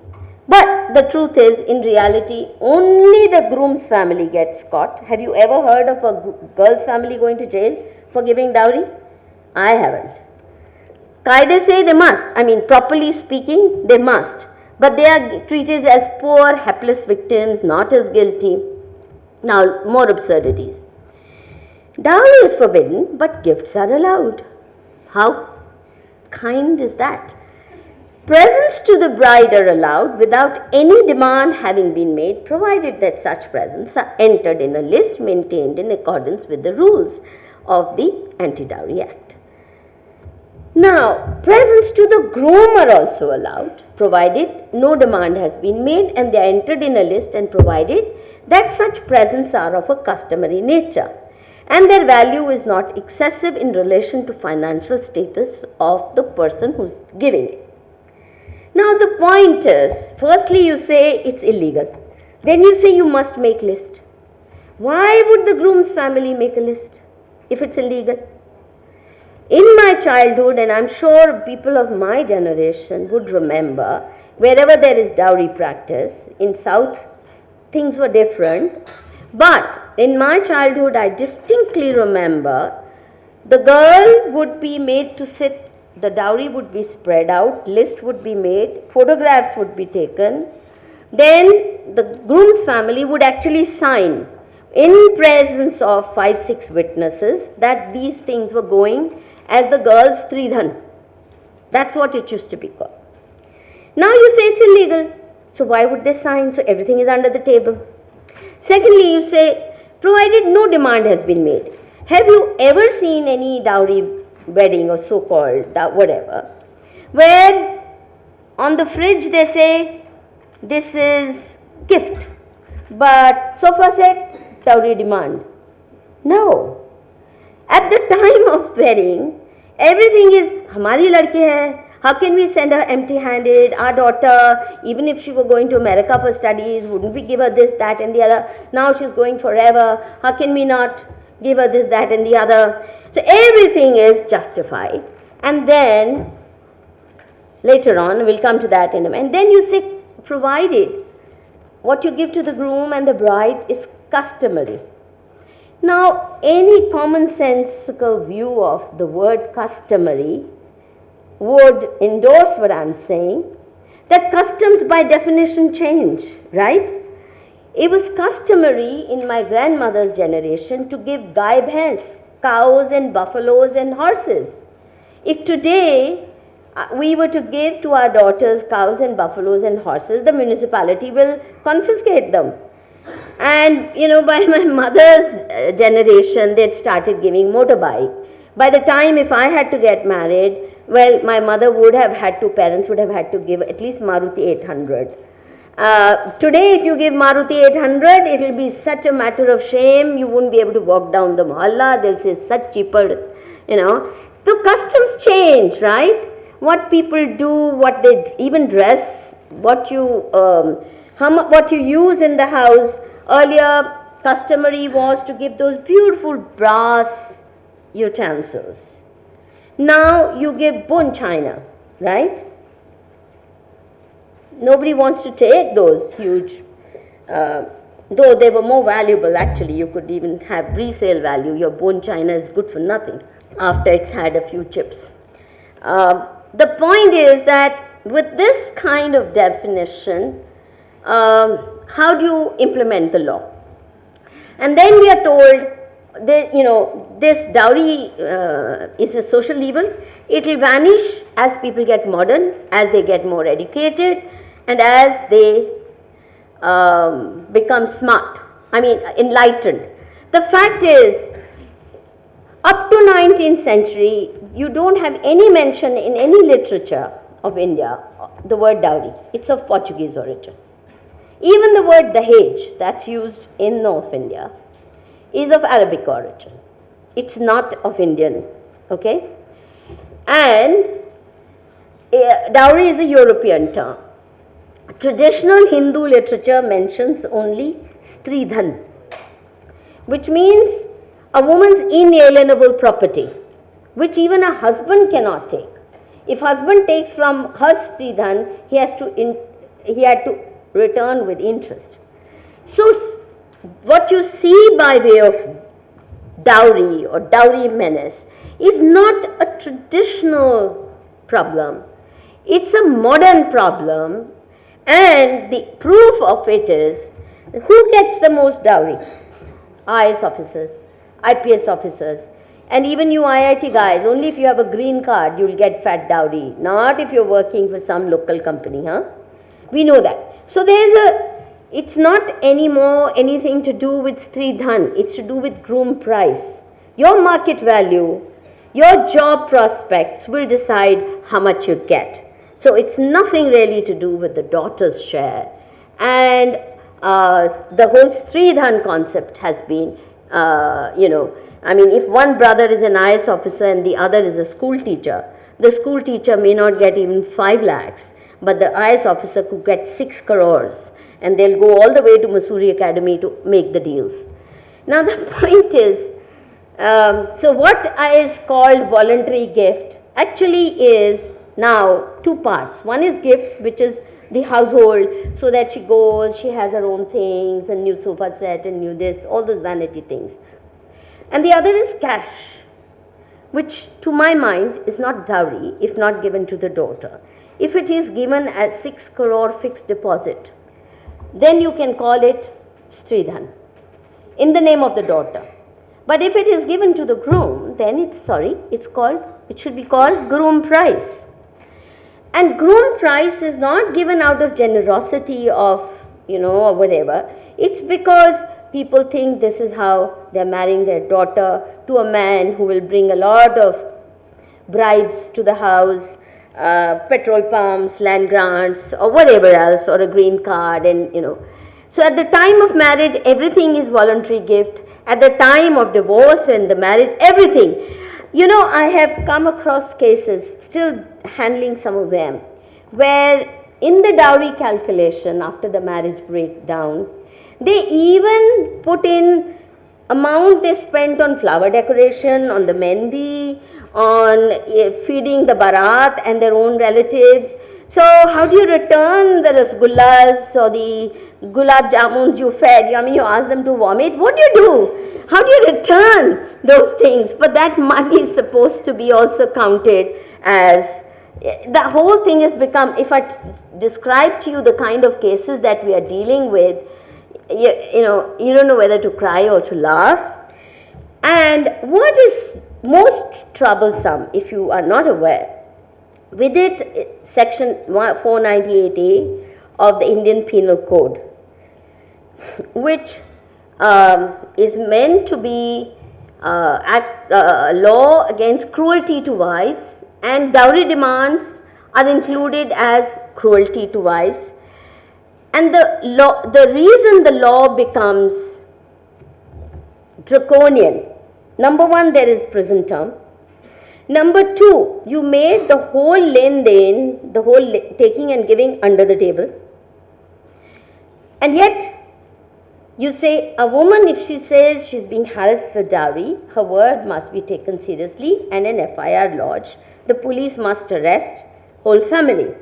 But the truth is, in reality, only the groom's family gets caught. Have you ever heard of a girl's family going to jail for giving dowry? I haven't. Kaide say they must. Properly speaking, they must. But they are treated as poor, helpless victims, not as guilty. Now, more absurdities. Dowry is forbidden, but gifts are allowed. How kind is that? Presents to the bride are allowed without any demand having been made, provided that such presents are entered in a list maintained in accordance with the rules of the Anti-Dowry Act. Now, presents to the groom are also allowed, provided no demand has been made and they are entered in a list, and provided that such presents are of a customary nature and their value is not excessive in relation to financial status of the person who's giving it. Now the point is, firstly you say it's illegal, then you say you must make list. Why would the groom's family make a list if it's illegal? In my childhood, and I'm sure people of my generation would remember, wherever there is dowry practice, in South things were different, but in my childhood I distinctly remember the girl would be made to sit, the dowry would be spread out, list would be made, photographs would be taken, then the groom's family would actually sign in presence of 5-6 witnesses that these things were going as the girl's Tridhan. That's what it used to be called. Now you say it's illegal, so why would they sign? So everything is under the table. Secondly, you say, provided no demand has been made. Have you ever seen any dowry wedding or so-called whatever, where on the fridge they say, this is gift, but sofa set, dowry demand? No. At the time of wedding, everything is, hamari ladki hai, how can we send her empty-handed? Our daughter, even if she were going to America for studies, wouldn't we give her this, that and the other? Now she's going forever, how can we not give her this, that and the other? So everything is justified. And then, later on, we'll come to that in a minute. And then you say, provided what you give to the groom and the bride is customary. Now, any commonsensical view of the word customary would endorse what I'm saying, that customs by definition change, right? It was customary in my grandmother's generation to give gai bhains, cows and buffaloes and horses. If today we were to give to our daughters cows and buffaloes and horses, the municipality will confiscate them. And by my mother's generation, they'd started giving motorbike. By the time if I had to get married, well, my mother parents would have had to give at least Maruti 800. Today, if you give Maruti 800, it will be such a matter of shame, you won't be able to walk down the mohalla, they'll say such cheaper, The customs change, right? What people do, what they even dress, what you use in the house. Earlier, customary was to give those beautiful brass utensils. Now you give bone china, right? Nobody wants to take those huge, though they were more valuable actually. You could even have resale value. Your bone china is good for nothing after it's had a few chips. The point is that with this kind of definition, how do you implement the law? And then we are told that, this dowry is a social evil. It will vanish as people get modern, as they get more educated, and as they become smart, enlightened. The fact is, up to 19th century, you don't have any mention in any literature of India, the word dowry. It's of Portuguese origin. Even the word Dahej, that's used in North India, is of Arabic origin. It's not of Indian, okay? And dowry is a European term. Traditional Hindu literature mentions only Stridhan, which means a woman's inalienable property, which even a husband cannot take. If husband takes from her Stridhan, he had to return with interest. So, what you see by way of dowry or dowry menace is not a traditional problem. It's a modern problem, and the proof of it is, who gets the most dowry? IAS officers, IPS officers, and even you IIT guys. Only if you have a green card, you'll get fat dowry, not if you're working for some local company, We know that. So it's not anymore anything to do with Stridhan, it's to do with groom price. Your market value Your job prospects will decide how much you get. So it's nothing really to do with the daughter's share. And the whole Stridhan concept has been, I mean, if one brother is an IS officer and the other is a school teacher, the school teacher may not get even 5 lakhs, but the IS officer could get 6 crores, and they'll go all the way to Mussoorie Academy to make the deals. Now the point is, so what is called voluntary gift actually is now 2 parts. One is gifts, which is the household, so that she goes, she has her own things, a new sofa set, and new this, all those vanity things. And the other is cash, which to my mind is not dowry if not given to the daughter. If it is given as 6 crore fixed deposit, then you can call it Stridhan in the name of the daughter. But if it is given to the groom, then it should be called groom price. And groom price is not given out of generosity of, or whatever. It's because people think this is how they're marrying their daughter to a man who will bring a lot of bribes to the house, petrol pumps, land grants, or whatever else, or a green card, and So at the time of marriage, everything is voluntary gift. At the time of divorce and the marriage, everything. I have come across cases, still handling some of them, where in the dowry calculation after the marriage breakdown, they even put in amount they spent on flower decoration, on the mehndi, on feeding the barat and their own relatives. So how do you return the rasgullas or the gulab jamuns you fed? You ask them to vomit. What do you do? How do you return those things? But that money is supposed to be also counted as, the whole thing has become, if I describe to you the kind of cases that we are dealing with, you don't know whether to cry or to laugh. And what is most troublesome, if you are not aware, with it, section 498A of the Indian Penal Code, which is meant to be a law against cruelty to wives, and dowry demands are included as cruelty to wives. And the reason the law becomes draconian, number one, there is prison term. Number two, you made the whole len-den, the whole taking and giving under the table. And yet, you say a woman, if she says she's being harassed for dowry, her word must be taken seriously and an FIR lodged. The police must arrest whole family.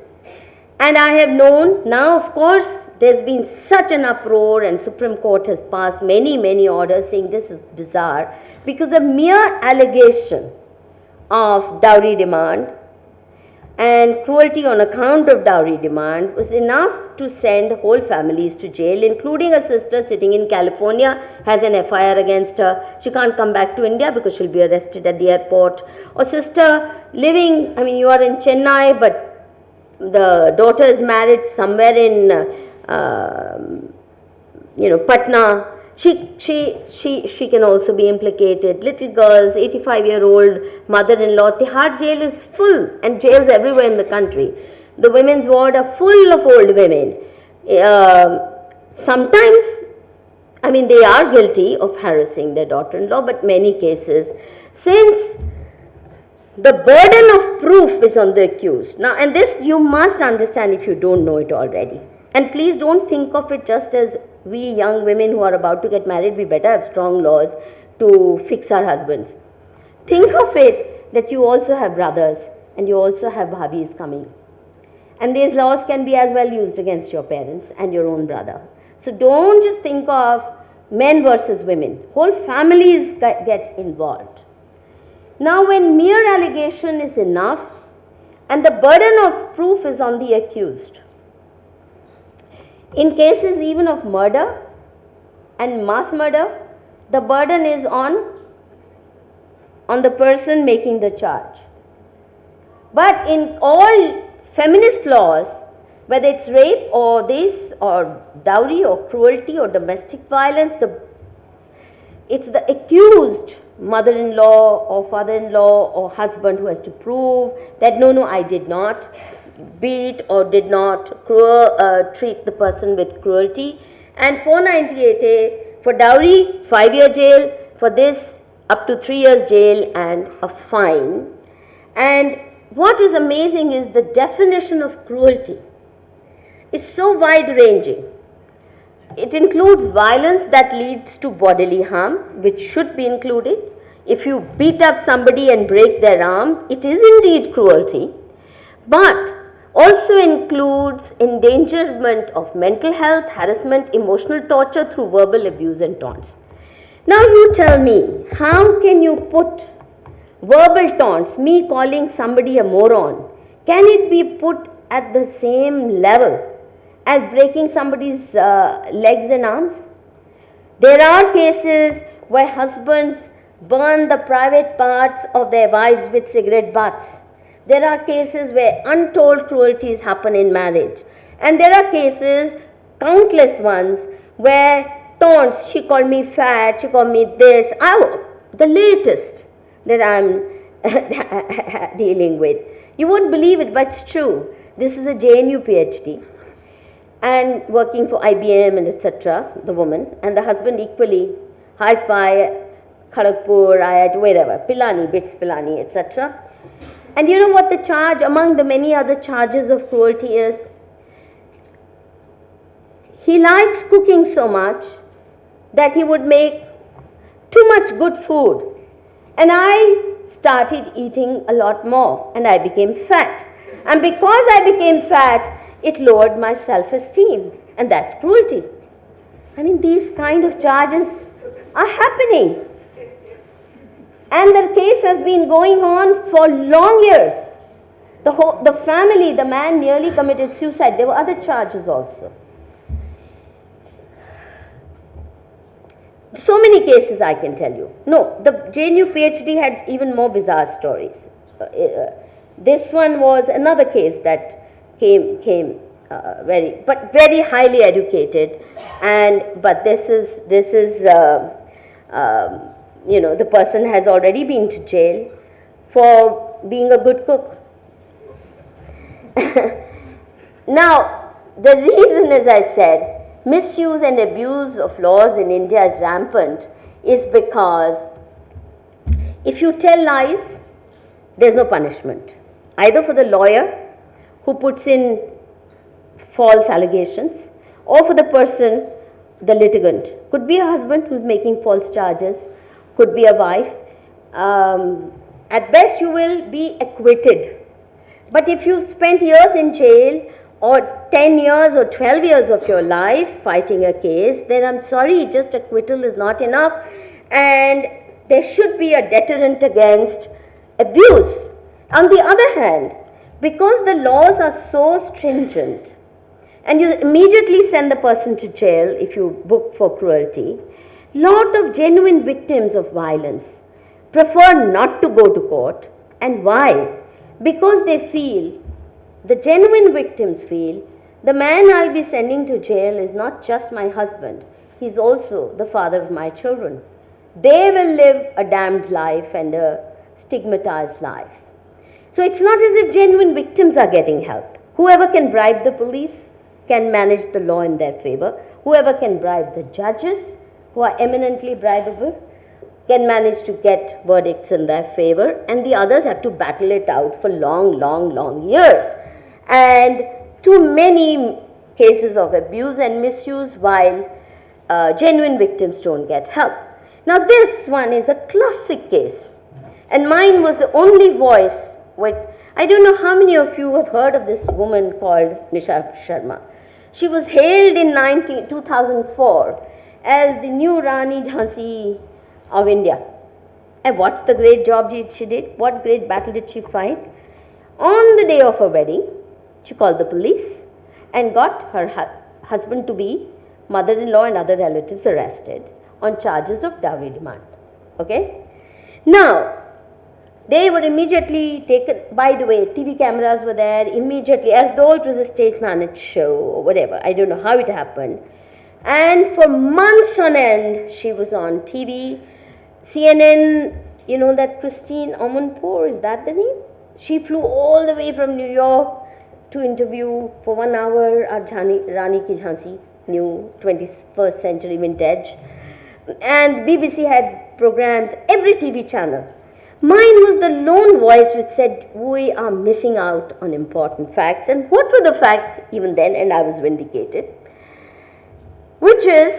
And I have known, now of course, there's been such an uproar, and Supreme Court has passed many orders saying this is bizarre, because a mere allegation of dowry demand and cruelty on account of dowry demand was enough to send whole families to jail, including a sister sitting in California has an FIR against her. She can't come back to India because she'll be arrested at the airport. Or sister living, you are in Chennai, but the daughter is married somewhere in Patna. She can also be implicated. Little girls, 85-year-old mother-in-law. Tihar jail is full, and jails everywhere in the country. The women's ward are full of old women. Sometimes, they are guilty of harassing their daughter-in-law, but many cases, since the burden of proof is on the accused. Now, and this you must understand if you don't know it already. And please don't think of it just as we young women who are about to get married, we better have strong laws to fix our husbands. Think of it that you also have brothers and you also have bhabis coming. And these laws can be as well used against your parents and your own brother. So don't just think of men versus women. Whole families get involved. Now when mere allegation is enough and the burden of proof is on the accused, in cases even of murder and mass murder, the burden is on the person making the charge. But in all feminist laws, whether it's rape or this or dowry or cruelty or domestic violence, It's the accused mother-in-law or father-in-law or husband who has to prove that no, I did not beat or did not treat the person with cruelty. And 498A for dowry, 5-year jail, for this up to 3 years jail and a fine. And what is amazing is the definition of cruelty is so wide-ranging. It includes violence that leads to bodily harm, which should be included. If you beat up somebody and break their arm, it is indeed cruelty, but also includes endangerment of mental health, harassment, emotional torture through verbal abuse and taunts. Now you tell me, how can you put verbal taunts, me calling somebody a moron, can it be put at the same level as breaking somebody's legs and arms? There are cases where husbands burn the private parts of their wives with cigarette butts. There are cases where untold cruelties happen in marriage. And there are cases, countless ones, where taunts, she called me fat, she called me this. The latest that I'm dealing with. You won't believe it, but it's true. This is a JNU PhD and working for IBM and etc., the woman, and the husband equally, Hi-Fi, Kharagpur, IIT, wherever, Pilani, BITS Pilani, etc. And you know what the charge, among the many other charges of cruelty is? He likes cooking so much that he would make too much good food. And I started eating a lot more and I became fat. And because I became fat, it lowered my self-esteem. And that's cruelty. I mean, these kind of charges are happening. And the case has been going on for long years. The family, the man nearly committed suicide. There were other charges also. So many cases I can tell you. No, the JNU PhD had even more bizarre stories. This one was another case that came very highly educated, but this is the person has already been to jail for being a good cook. Now, the reason, as I said, misuse and abuse of laws in India is rampant is because if you tell lies, there's no punishment, either for the lawyer who puts in false allegations or for the person, the litigant. Could be a husband who's making false charges, could be a wife. At best you will be acquitted. But if you've spent years in jail or 10 years or 12 years of your life fighting a case, then I'm sorry, just acquittal is not enough, and there should be a deterrent against abuse. On the other hand, because the laws are so stringent and you immediately send the person to jail if you book for cruelty, lot of genuine victims of violence prefer not to go to court. And why? Because they feel, the genuine victims feel, the man I'll be sending to jail is not just my husband, he's also the father of my children. They will live a damned life and a stigmatized life. So it's not as if genuine victims are getting help. Whoever can bribe the police can manage the law in their favor. Whoever can bribe the judges, who are eminently bribable, can manage to get verdicts in their favor, and the others have to battle it out for long years. And too many cases of abuse and misuse while genuine victims don't get help. Now this one is a classic case, and mine was the only voice with, I don't know how many of you have heard of this woman called Nisha Sharma. She was hailed in 2004 as the new Rani Jhansi of India. And what's the great job she did? What great battle did she fight? On the day of her wedding, she called the police and got her husband to be, mother-in-law and other relatives arrested on charges of dowry demand. Okay? Now, they were immediately taken, by the way, TV cameras were there immediately, as though it was a stage managed show or whatever. I don't know how it happened. And for months on end, she was on TV. CNN, you know that Christine Amanpour, is that the name? She flew all the way from New York to interview for 1 hour our Rani Ki Jhansi, new 21st century vintage. And BBC had programs, every TV channel. Mine was the lone voice which said, we are missing out on important facts. And what were the facts even then? And I was vindicated. Which is,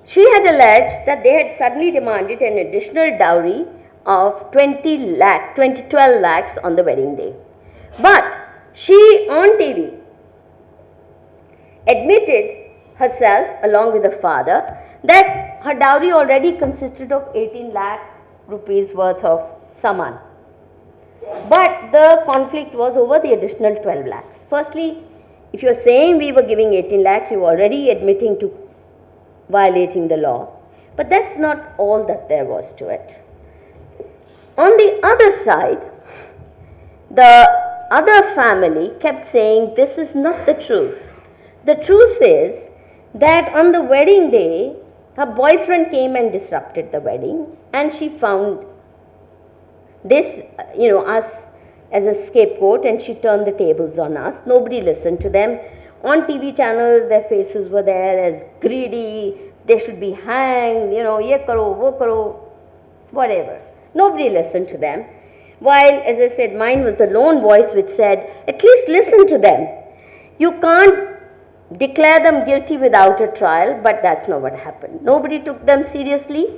she had alleged that they had suddenly demanded an additional dowry of 12 lakhs on the wedding day. But she, on TV, admitted herself, along with her father, that her dowry already consisted of 18 lakh rupees worth of saman. But the conflict was over the additional 12 lakhs. Firstly, if you're saying we were giving 18 lakhs, you're already admitting to violating the law. But that's not all that there was to it. On the other side, the other family kept saying this is not the truth. The truth is that on the wedding day, her boyfriend came and disrupted the wedding, and she found this, us as a scapegoat, and she turned the tables on us. Nobody listened to them. On TV channels, their faces were there as greedy, they should be hanged, ye karo, wo karo, whatever. Nobody listened to them. While, as I said, mine was the lone voice which said, at least listen to them. You can't declare them guilty without a trial, but that's not what happened. Nobody took them seriously.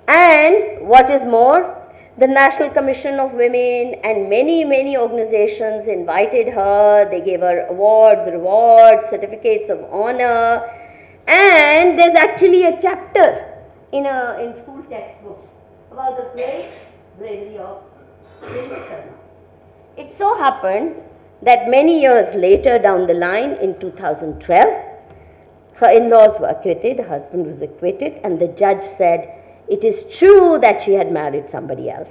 And what is more, the National Commission of Women and many organizations invited her. They gave her awards, rewards, certificates of honor. And there's actually a chapter in school textbooks about the great bravery of Sharma. It so happened that many years later down the line, in 2012, her in-laws were acquitted, her husband was acquitted, and the judge said, it is true that she had married somebody else.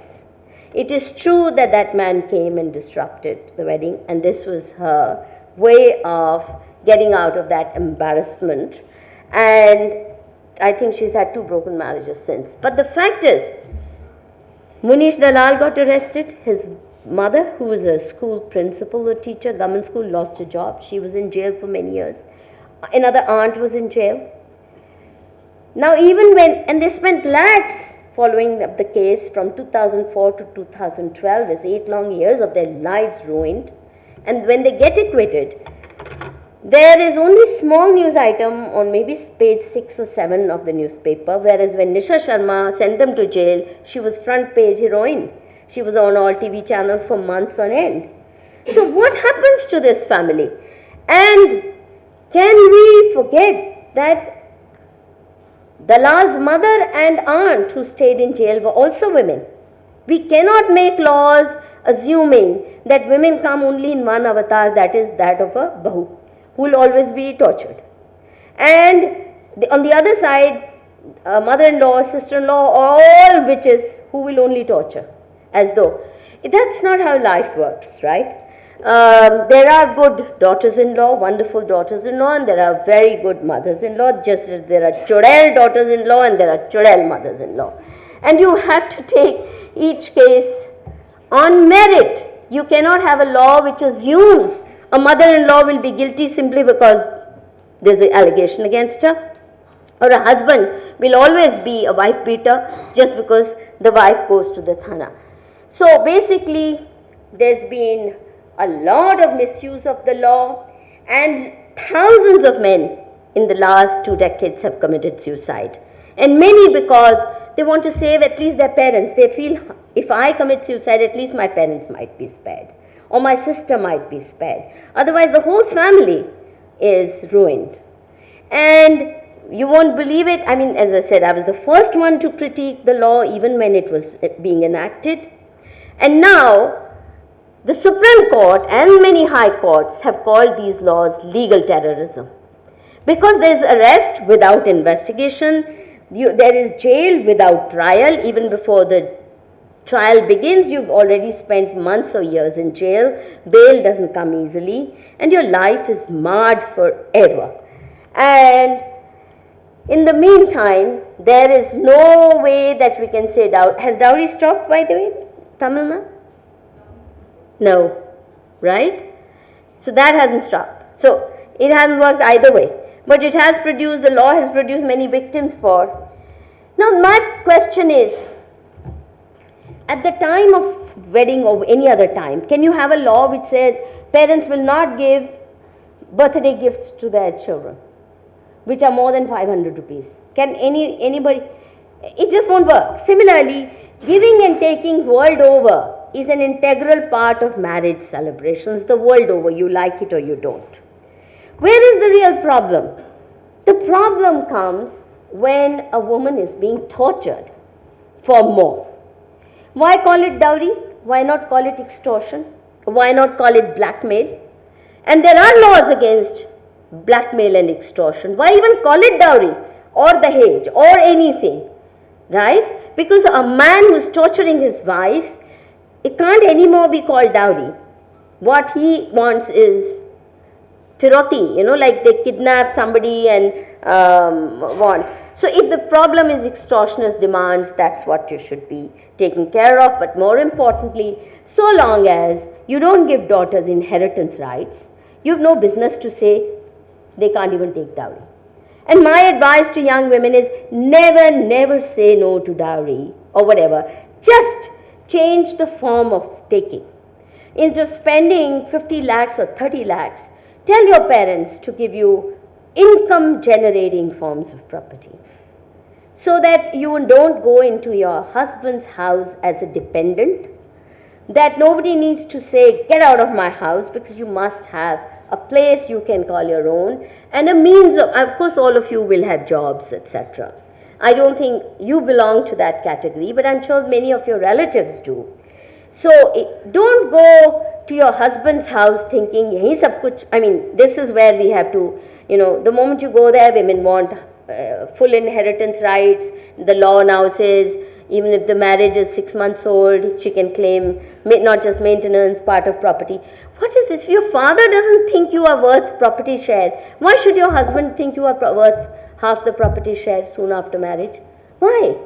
It is true that that man came and disrupted the wedding, and this was her way of getting out of that embarrassment. And I think she's had 2 broken marriages since. But the fact is, Munish Dalal got arrested. His mother, who was a school principal or teacher, government school, lost her job. She was in jail for many years. Another aunt was in jail. Now and they spent lakhs following up the case from 2004 to 2012, as 8 long years of their lives ruined. And when they get acquitted, there is only small news item on maybe page 6 or 7 of the newspaper, whereas when Nisha Sharma sent them to jail, she was front page heroine. She was on all TV channels for months on end. So what happens to this family? And can we forget that Dalal's mother and aunt who stayed in jail were also women? We cannot make laws assuming that women come only in one avatar, that is that of a Bahu, who will always be tortured. And on the other side, mother-in-law, sister-in-law, all witches who will only torture. As though, that's not how life works, right? There are good daughters-in-law, wonderful daughters-in-law, and there are very good mothers-in-law, just as there are chudel daughters-in-law and there are chudel mothers-in-law. And you have to take each case on merit. You cannot have a law which assumes a mother-in-law will be guilty simply because there's an allegation against her, or a husband will always be a wife beater just because the wife goes to the thana. So basically, there's been a lot of misuse of the law, and thousands of men in the last 2 decades have committed suicide. And many because they want to save at least their parents. They feel, if I commit suicide, at least my parents might be spared, or my sister might be spared. Otherwise, the whole family is ruined. And you won't believe it. I mean, as I said, I was the first one to critique the law even when it was being enacted. And now, the Supreme Court and many high courts have called these laws legal terrorism. Because there is arrest without investigation, there is jail without trial. Even before the trial begins, you've already spent months or years in jail. Bail doesn't come easily, and your life is marred forever. And In the meantime, there is no way that we can say dowry. Has dowry stopped, by the way, Tamilna? No, right? So that hasn't stopped. So it hasn't worked either way. But it has produced, the law has produced many victims for. Now my question is, at the time of wedding or any other time, can you have a law which says parents will not give birthday gifts to their children, which are more than 500 rupees? Can anybody? It just won't work. Similarly, giving and taking world over is an integral part of marriage celebrations the world over, you like it or you don't. Where is the real problem? The problem comes when a woman is being tortured for more. Why call it dowry? Why not call it extortion? Why not call it blackmail? And there are laws against blackmail and extortion. Why even call it dowry or Dahej or anything, right? Because a man who is torturing his wife, it can't anymore be called dowry. What he wants is firoti, like they kidnap somebody and want. So if the problem is extortionist demands, that's what you should be taking care of. But more importantly, so long as you don't give daughters inheritance rights, you have no business to say they can't even take dowry. And my advice to young women is never say no to dowry or whatever. Just change the form of taking. Instead of spending 50 lakhs or 30 lakhs, tell your parents to give you income generating forms of property, so that you don't go into your husband's house as a dependent, that nobody needs to say get out of my house, because you must have a place you can call your own and a means of course all of you will have jobs, etc. I don't think you belong to that category, but I'm sure many of your relatives do. So don't go to your husband's house thinking yahi sab kuch. I mean, this is where we have to, the moment you go there, women want full inheritance rights. The law now says even if the marriage is 6 months old, she can claim not just maintenance, part of property. What is this? If your father doesn't think you are worth property share, why should your husband think you are worth half the property share soon after marriage? Why?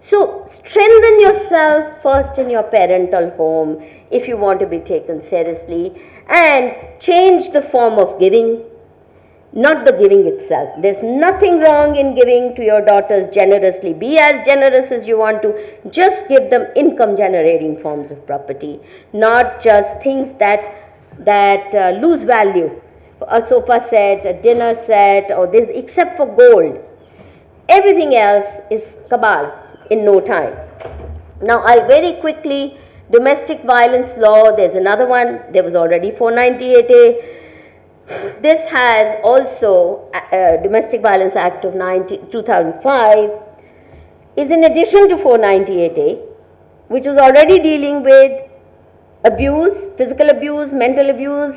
So strengthen yourself first in your parental home if you want to be taken seriously, and change the form of giving, not the giving itself. There's nothing wrong in giving to your daughters generously. Be as generous as you want to. Just give them income generating forms of property, not just things that lose value. A sofa set, a dinner set, or this, except for gold. Everything else is cabal in no time. Now I'll very quickly, domestic violence law, there's another one, there was already 498A. This has also, Domestic Violence Act of 2005 is in addition to 498A, which was already dealing with abuse, physical abuse, mental abuse,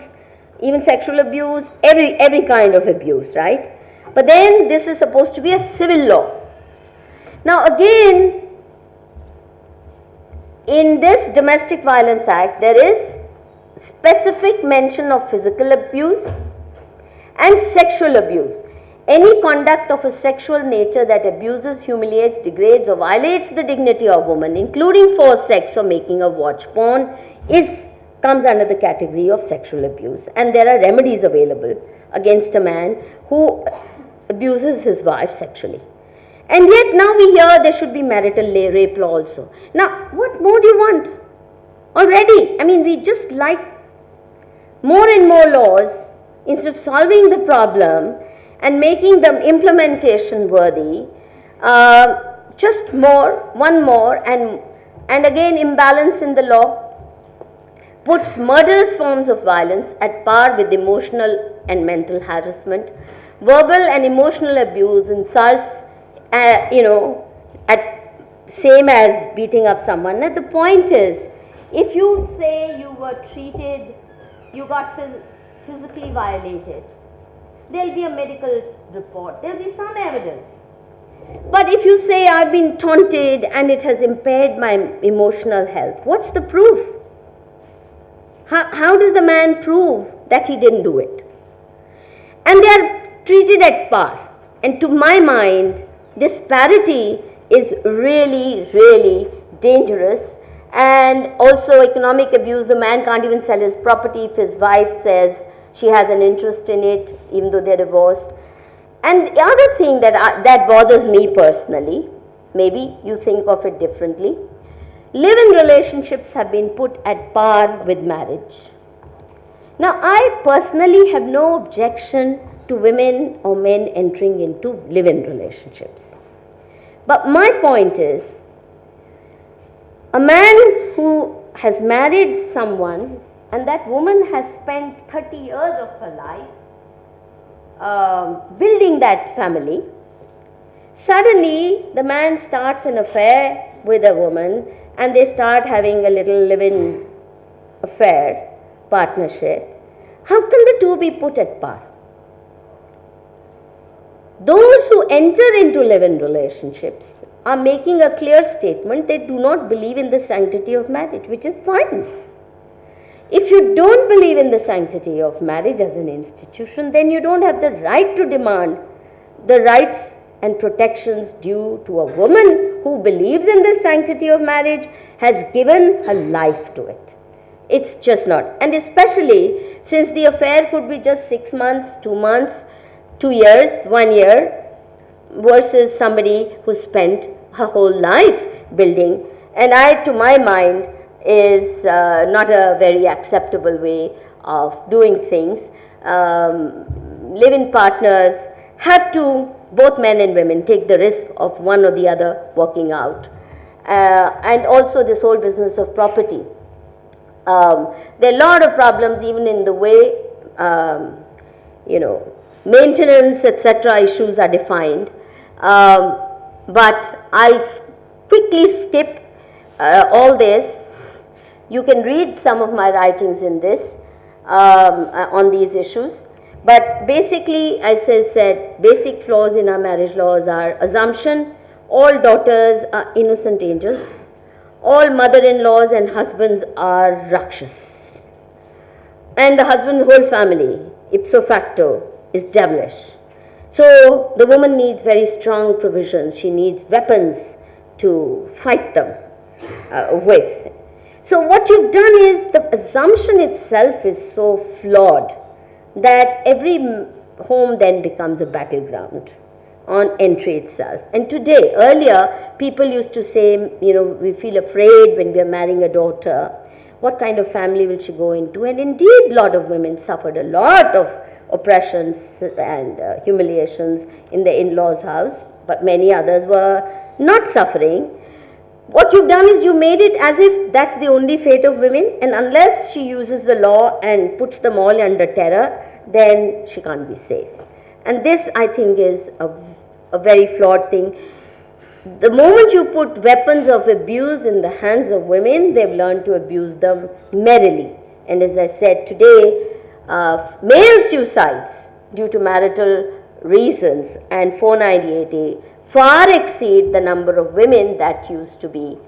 even sexual abuse, every kind of abuse, right? But then this is supposed to be a civil law. Now again, in this Domestic Violence Act, there is specific mention of physical abuse and sexual abuse. Any conduct of a sexual nature that abuses, humiliates, degrades or violates the dignity of woman, including forced sex or making of watch porn, comes under the category of sexual abuse. And there are remedies available against a man who abuses his wife sexually. And yet now we hear there should be marital rape law also. Now what more do you want? Already, I mean, we just like more and more laws instead of solving the problem and making them implementation worthy. Just more, one more, and again imbalance in the law puts murderous forms of violence at par with emotional and mental harassment, verbal and emotional abuse, insults, at same as beating up someone. Now the point is, if you say you were treated, you got physically violated, there will be a medical report, there will be some evidence. But if you say I've been taunted and it has impaired my emotional health, what's the proof? How does the man prove that he didn't do it? And they are treated at par. And to my mind, this parity is really, really dangerous. And also economic abuse, the man can't even sell his property if his wife says she has an interest in it, even though they're divorced. And the other thing that bothers me personally, maybe you think of it differently, live-in relationships have been put at par with marriage. Now, I personally have no objection to women or men entering into live-in relationships. But my point is, a man who has married someone and that woman has spent 30 years of her life building that family, suddenly the man starts an affair with a woman and they start having a little live-in affair, partnership. How can the two be put at par? Those who enter into live-in relationships are making a clear statement they do not believe in the sanctity of marriage, which is fine. If you don't believe in the sanctity of marriage as an institution, then you don't have the right to demand the rights and protections due to a woman who believes in the sanctity of marriage, has given her life to it. It's just not. And especially since the affair could be just 6 months, 2 months, 2 years, 1 year, versus somebody who spent her whole life building. And to my mind, is not a very acceptable way of doing things. Live-in partners have to, both men and women, take the risk of one or the other working out. And also this whole business of property. There are a lot of problems even in the way, maintenance, etc. issues are defined. But I'll quickly skip all this. You can read some of my writings in this, on these issues. But basically, as I said, basic flaws in our marriage laws are assumption, all daughters are innocent angels, all mother-in-laws and husbands are rakshas, and the husband's whole family, ipso facto, is devilish. So the woman needs very strong provisions. She needs weapons to fight them with. So what you've done is, the assumption itself is so flawed that every home then becomes a battleground on entry itself. And today, earlier, people used to say, we feel afraid when we are marrying a daughter. What kind of family will she go into? And indeed, a lot of women suffered a lot of oppressions and humiliations in the in-laws' house, but many others were not suffering. What you've done is you made it as if that's the only fate of women, and unless she uses the law and puts them all under terror, then she can't be safe. And this, I think, is a very flawed thing. The moment you put weapons of abuse in the hands of women, they've learned to abuse them merrily. And as I said today, male suicides due to marital reasons and 498A far exceed the number of women that used to be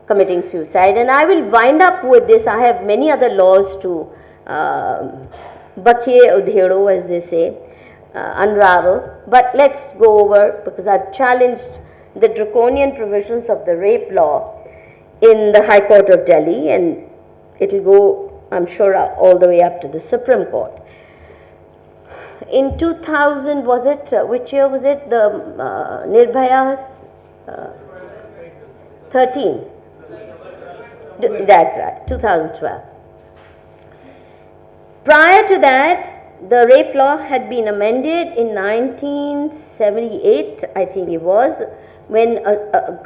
committing suicide. And I will wind up with this. I have many other laws to bakhe udhero, as they say, unravel. But let's go over, because I've challenged the draconian provisions of the rape law in the High Court of Delhi, and it will go, I'm sure, all the way up to the Supreme Court. In 2000, was it, which year was it, the Nirbhayas? 13. That's right, 2012. Prior to that, the rape law had been amended in 1978, I think it was, when a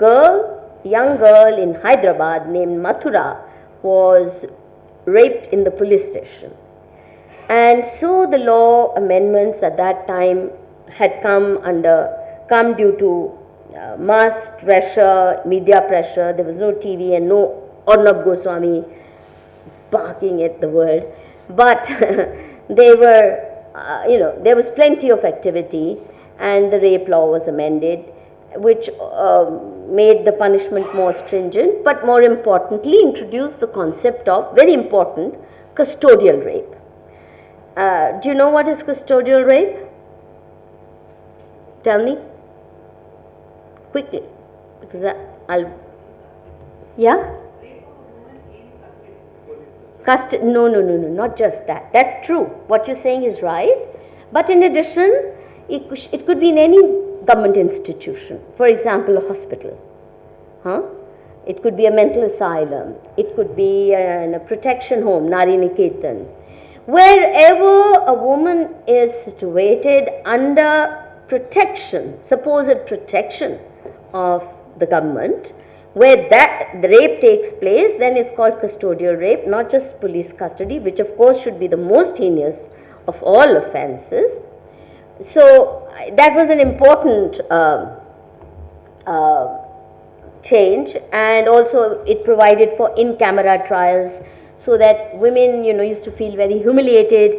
young girl in Hyderabad named Mathura was raped in the police station. And so the law amendments at that time had come due to mass pressure, media pressure. There was no TV and no Arnab Goswami barking at the world. But there was plenty of activity, and the rape law was amended, which made the punishment more stringent, but more importantly introduced the concept of, very important, custodial rape. Do you know what is custodial rape? Tell me quickly, because I'll. Yeah? Custody. No, no, no, no, not just that. That's true. What you're saying is right. But in addition, it could be in any government institution. For example, a hospital. Huh? It could be a mental asylum. It could be a protection home, Nari Niketan. Wherever a woman is situated under protection, supposed protection of the government, where the rape takes place, then it's called custodial rape, not just police custody, which of course should be the most heinous of all offences. So that was an important change, and also it provided for in-camera trials, so that women, used to feel very humiliated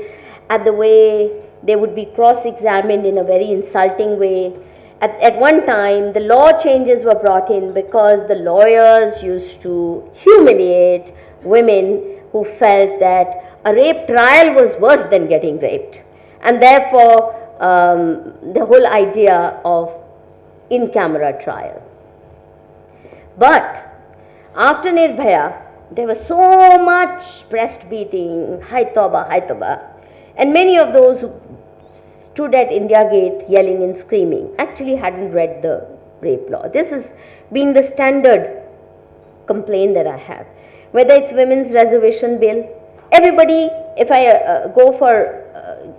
at the way they would be cross-examined in a very insulting way. At one time, the law changes were brought in because the lawyers used to humiliate women who felt that a rape trial was worse than getting raped. And therefore, the whole idea of in-camera trial. But after Nirbhaya, there was so much breast beating, hai tauba, and many of those who stood at India Gate yelling and screaming actually hadn't read the rape law. This has been the standard complaint that I have. Whether it's women's reservation bill, everybody, if I go for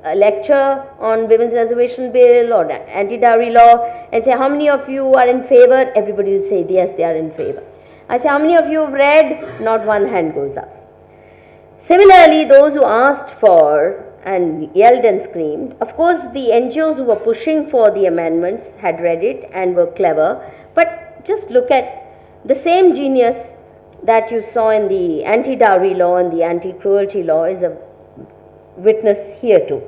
a lecture on women's reservation bill or anti-dowry law and say, how many of you are in favor? Everybody will say, yes, they are in favor. I say, how many of you have read? Not one hand goes up. Similarly, those who asked for and yelled and screamed, of course the NGOs who were pushing for the amendments had read it and were clever, but just look at the same genius that you saw in the anti-dowry law and the anti-cruelty law is a witness here too.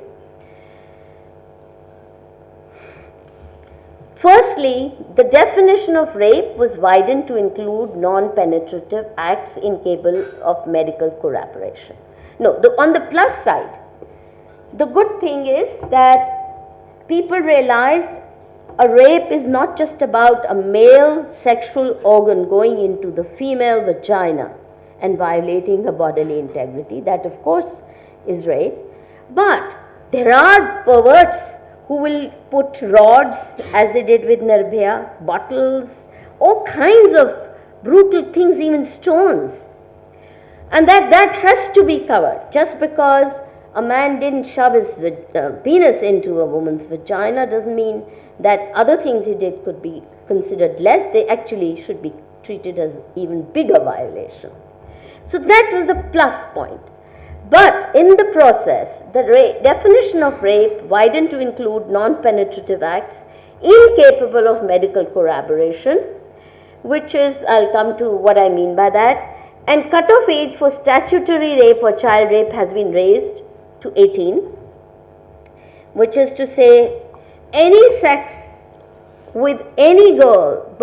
Firstly, the definition of rape was widened to include non-penetrative acts incapable of medical corroboration. No, on the plus side, the good thing is that people realized a rape is not just about a male sexual organ going into the female vagina and violating her bodily integrity. That of course is rape. But there are perverts who will put rods, as they did with Nirbhaya, bottles, all kinds of brutal things, even stones. And that has to be covered. Just because a man didn't shove his penis into a woman's vagina doesn't mean that other things he did could be considered less. They actually should be treated as even bigger violation. So that was the plus point. But in the process, the definition of rape widened to include non-penetrative acts incapable of medical corroboration, which is, I'll come to what I mean by that, and cutoff age for statutory rape or child rape has been raised to 18, which is to say any sex with any girl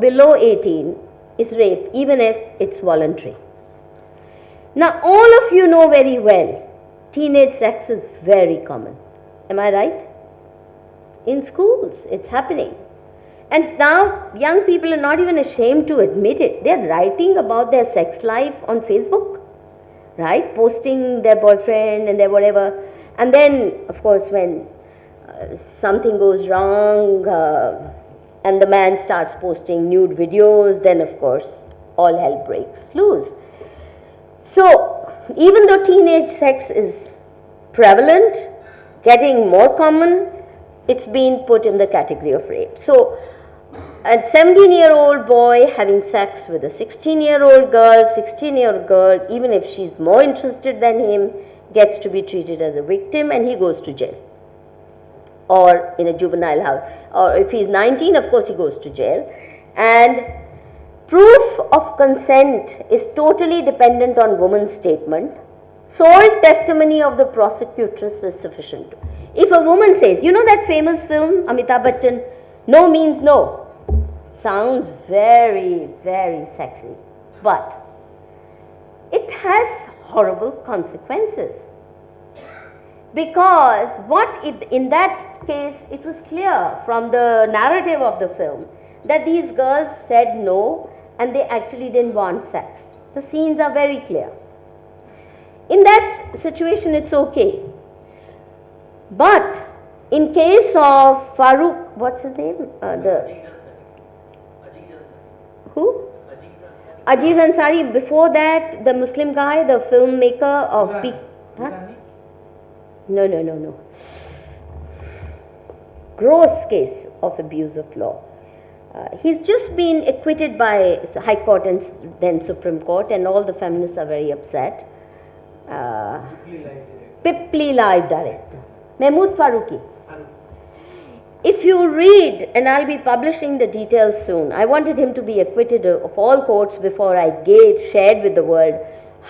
below 18 is rape, even if it's voluntary. Now, all of you know very well, teenage sex is very common. Am I right? In schools, it's happening. And now, young people are not even ashamed to admit it. They're writing about their sex life on Facebook, right? Posting their boyfriend and their whatever. And then, of course, when something goes wrong and the man starts posting nude videos, then, of course, all hell breaks loose. So, even though teenage sex is prevalent, getting more common, it's been put in the category of rape. So, a 17-year-old boy having sex with a 16-year-old girl, even if she's more interested than him, gets to be treated as a victim and he goes to jail or in a juvenile house. Or if he's 19, of course, he goes to jail. And proof of consent is totally dependent on woman's statement. Sole testimony of the prosecutress is sufficient. If a woman says, you know that famous film, Amitabh Bachchan, no means no, sounds very, very sexy, but it has horrible consequences. Because in that case, it was clear from the narrative of the film that these girls said no and they actually didn't want sex. The scenes are very clear. In that situation, it's okay. But in case of Farooq, what's his name? Who? Aziz Ansari. Before that, the Muslim guy, the filmmaker of No. Gross case of abuse of law. He's just been acquitted by High Court and then Supreme Court, and all the feminists are very upset. Pipli live director. Mahmood Farooqi. If you read, and I'll be publishing the details soon, I wanted him to be acquitted of all courts before I shared with the world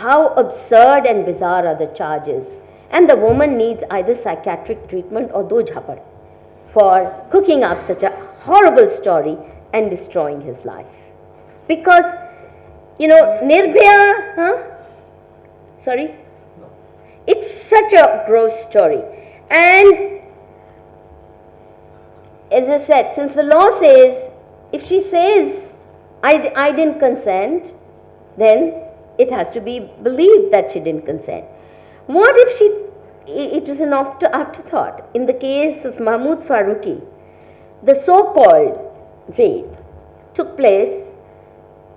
how absurd and bizarre are the charges. And the woman needs either psychiatric treatment or do jhapad for cooking up such a horrible story and destroying his life. Because, Nirbhaya, Sorry? No. It's such a gross story. And as I said, since the law says, if she says, I didn't consent, then it has to be believed that she didn't consent. What if it was an afterthought? In the case of Mahmood Farooqi, the so-called rape took place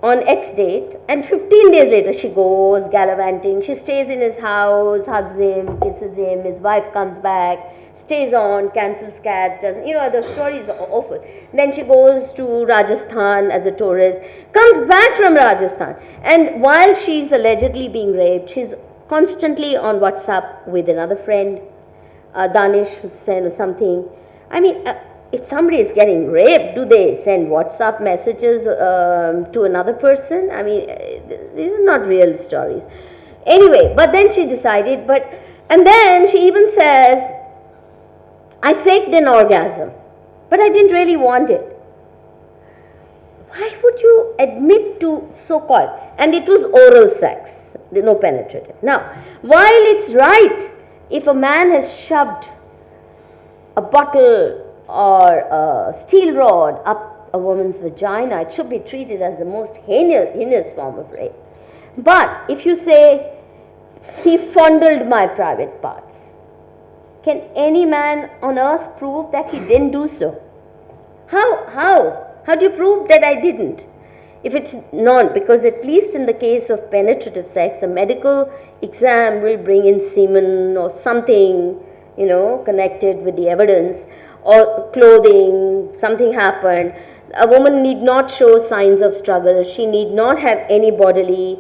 on X date, and 15 days later she goes gallivanting. She stays in his house, hugs him, kisses him, his wife comes back, stays on, cancels cabs, the story is awful. Then she goes to Rajasthan as a tourist, comes back from Rajasthan, and while she's allegedly being raped, she's constantly on WhatsApp with another friend, Danish Hussain or something. If somebody is getting raped, do they send WhatsApp messages to another person? These are not real stories. Anyway, but then she decided, and then she even says, I faked an orgasm, but I didn't really want it. Why would you admit to so-called, and it was oral sex, no penetrative. Now, while it's right, if a man has shoved a bottle or a steel rod up a woman's vagina, it should be treated as the most heinous form of rape. But if you say, he fondled my private parts, can any man on earth prove that he didn't do so? How do you prove that I didn't? If it's not, because at least in the case of penetrative sex, a medical exam will bring in semen or something, connected with the evidence, or clothing, something happened. A woman need not show signs of struggle. She need not have any bodily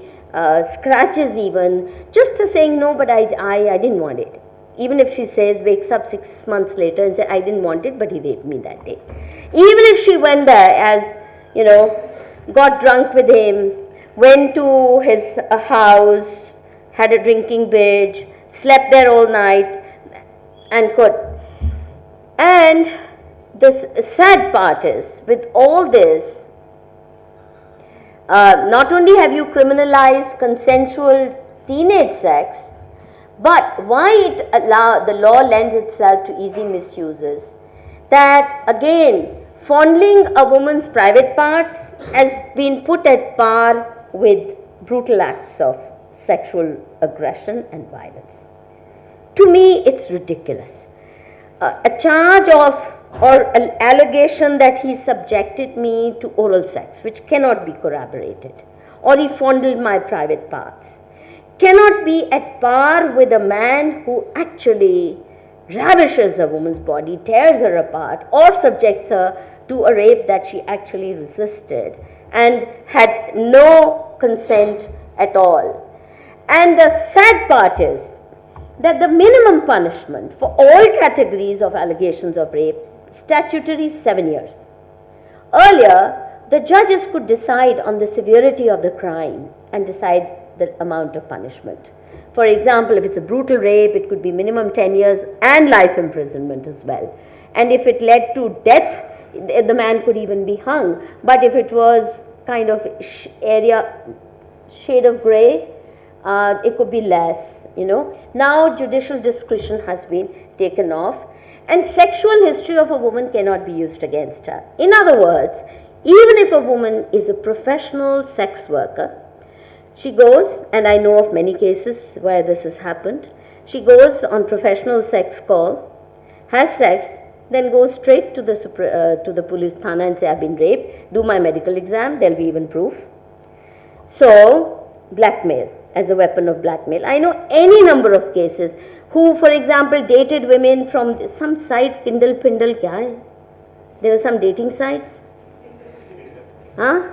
scratches even, just to saying, no, but I didn't want it. Even if she says, wakes up 6 months later and says, I didn't want it, but he raped me that day. Even if she went there as, got drunk with him, went to his house, had a drinking binge, slept there all night, and could. And the sad part is, with all this, not only have you criminalized consensual teenage sex, but why the law lends itself to easy misuses, that again, fondling a woman's private parts has been put at par with brutal acts of sexual aggression and violence. To me, it's ridiculous. A charge of or an allegation that he subjected me to oral sex, which cannot be corroborated, or he fondled my private parts, cannot be at par with a man who actually ravishes a woman's body, tears her apart, or subjects her to a rape that she actually resisted and had no consent at all. And the sad part is that the minimum punishment for all categories of allegations of rape, statutory 7 years. Earlier, the judges could decide on the severity of the crime and decide the amount of punishment. For example, if it's a brutal rape, it could be minimum 10 years and life imprisonment as well. And if it led to death, the man could even be hung. But if it was kind of shade of grey, it could be less. you know. Now judicial discretion has been taken off, and sexual history of a woman cannot be used against her. In other words, even if a woman is a professional sex worker, she goes, and I know of many cases where this has happened, she goes on professional sex call, has sex, then goes straight to the police thana and say, I've been raped, do my medical exam, there'll be even proof. So, blackmail as a weapon of blackmail. I know any number of cases who, for example, dated women from some site, Kindle Pindle, kya hai? There were some dating sites. Huh?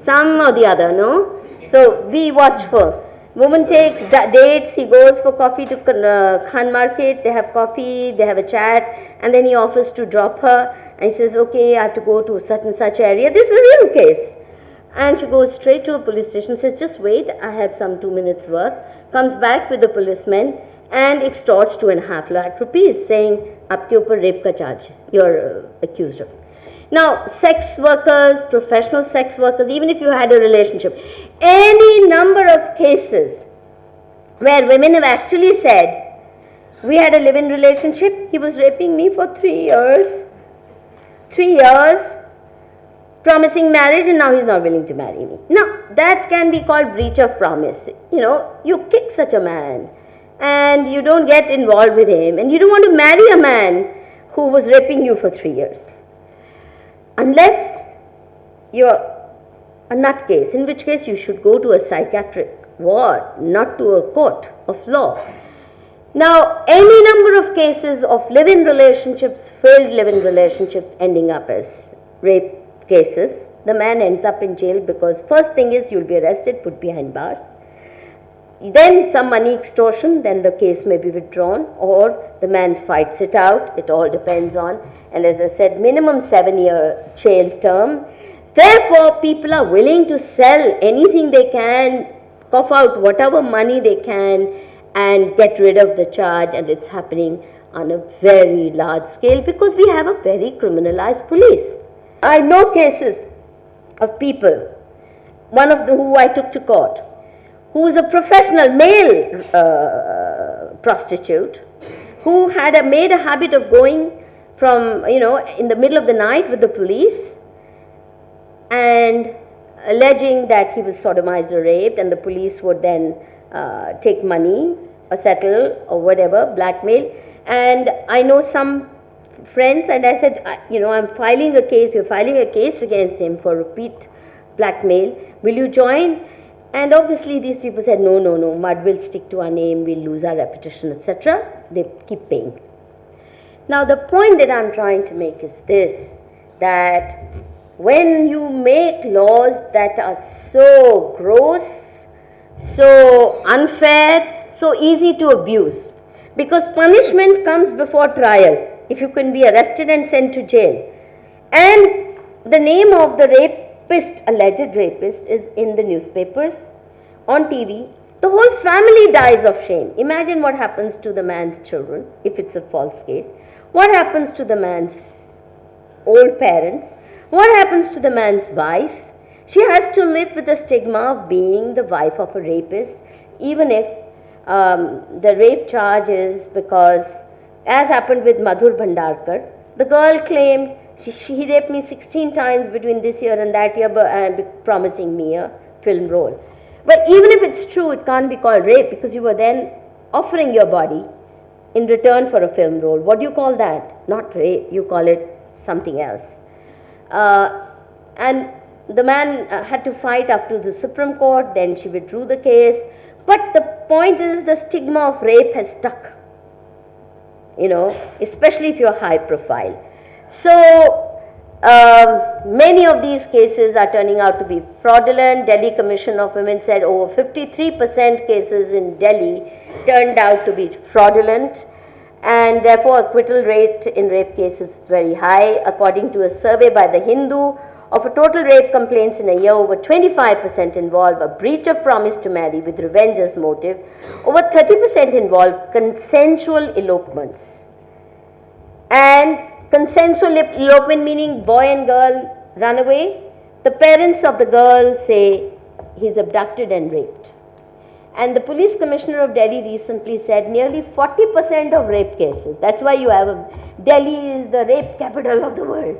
Some or the other, no? So, be watchful. Woman takes dates, he goes for coffee to Khan Market, they have coffee, they have a chat, and then he offers to drop her, and he says, okay, I have to go to such and such area. This is a real case. And she goes straight to a police station, says, just wait, I have some 2 minutes work, comes back with the policeman and extorts 2.5 lakh rupees, saying, aapke upar rape ka charge, you're accused of. Now, sex workers, professional sex workers, even if you had a relationship, any number of cases where women have actually said, we had a live-in relationship, he was raping me for 3 years, 3 years, promising marriage, and now he's not willing to marry me. Now, that can be called breach of promise. You know, you kick such a man and you don't get involved with him, and you don't want to marry a man who was raping you for 3 years. Unless you're a nutcase, in which case you should go to a psychiatric ward, not to a court of law. Now, any number of cases of live-in relationships, failed live-in relationships ending up as rape cases, the man ends up in jail because first thing is you'll be arrested, put behind bars. Then some money extortion, then the case may be withdrawn, or the man fights it out. It all depends on, and as I said, minimum 7-year jail term. Therefore, people are willing to sell anything they can, cough out whatever money they can, and get rid of the charge, and it's happening on a very large scale because we have a very criminalized police. I know cases of people, one of who I took to court, who was a professional male prostitute, who had made a habit of going from, in the middle of the night with the police and alleging that he was sodomized or raped, and the police would then take money or settle or whatever, blackmail. And I know some friends, and I said, I'm filing a case, we're filing a case against him for repeat blackmail. Will you join? And obviously these people said, no, mud will stick to our name, we'll lose our reputation, etc. They keep paying. Now the point that I'm trying to make is this, that when you make laws that are so gross, so unfair, so easy to abuse, because punishment comes before trial, if you can be arrested and sent to jail, and the name of the rapist, alleged rapist, is in the newspapers, on TV, the whole family dies of shame. Imagine what happens to the man's children if it's a false case. What happens to the man's old parents? What happens to the man's wife? She has to live with the stigma of being the wife of a rapist, even if the rape charge is because, as happened with Madhur Bhandarkar, the girl claimed he raped me 16 times between this year and that year, promising me a film role. But even if it's true, it can't be called rape because you were then offering your body in return for a film role. What do you call that? Not rape, you call it something else. And the man had to fight up to the Supreme Court, then she withdrew the case. But the point is, the stigma of rape has stuck, especially if you're high profile. So, many of these cases are turning out to be fraudulent. Delhi Commission of Women said over 53% cases in Delhi turned out to be fraudulent, and therefore acquittal rate in rape cases is very high. According to a survey by The Hindu, of a total rape complaints in a year, over 25% involve a breach of promise to marry with revenge as motive. Over 30% involve consensual elopements. And consensual elopement meaning boy and girl run away. The parents of the girl say he's abducted and raped. And the police commissioner of Delhi recently said nearly 40% of rape cases, that's why you have Delhi is the rape capital of the world.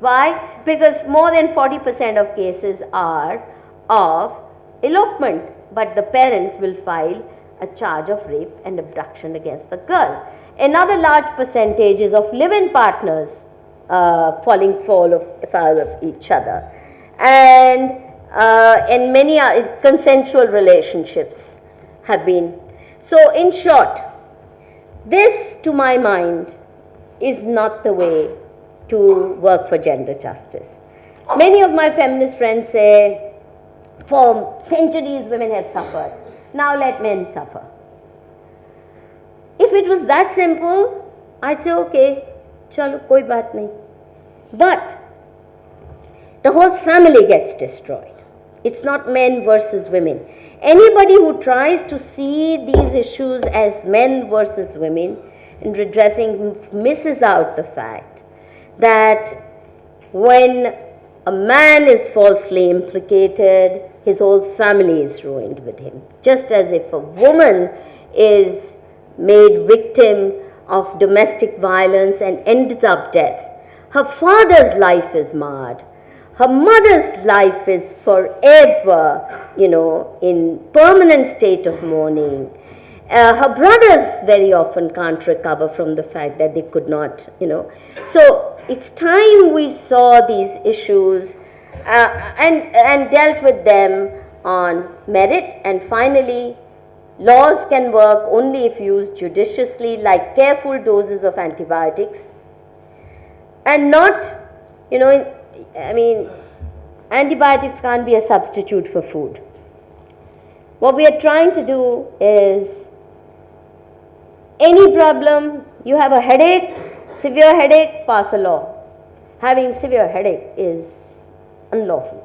Why? Because more than 40% of cases are of elopement, but the parents will file a charge of rape and abduction against the girl. Another large percentage is of live-in partners falling foul of each other, and many consensual relationships have been. So in short, this to my mind is not the way to work for gender justice. Many of my feminist friends say, for centuries women have suffered, now let men suffer. If it was that simple, I'd say okay, chalo koi baat nahi. But the whole family gets destroyed. It's not men versus women. Anybody who tries to see these issues as men versus women in redressing misses out the fact that when a man is falsely implicated, his whole family is ruined with him. Just as if a woman is made victim of domestic violence and ends up dead, her father's life is marred. Her mother's life is forever, in permanent state of mourning. Her brothers very often can't recover from the fact that they could not, So it's time we saw these issues and dealt with them on merit. And finally, laws can work only if used judiciously, like careful doses of antibiotics, and not, antibiotics can't be a substitute for food. What we are trying to do is, any problem, you have a headache, severe headache, pass a law. Having severe headache is unlawful.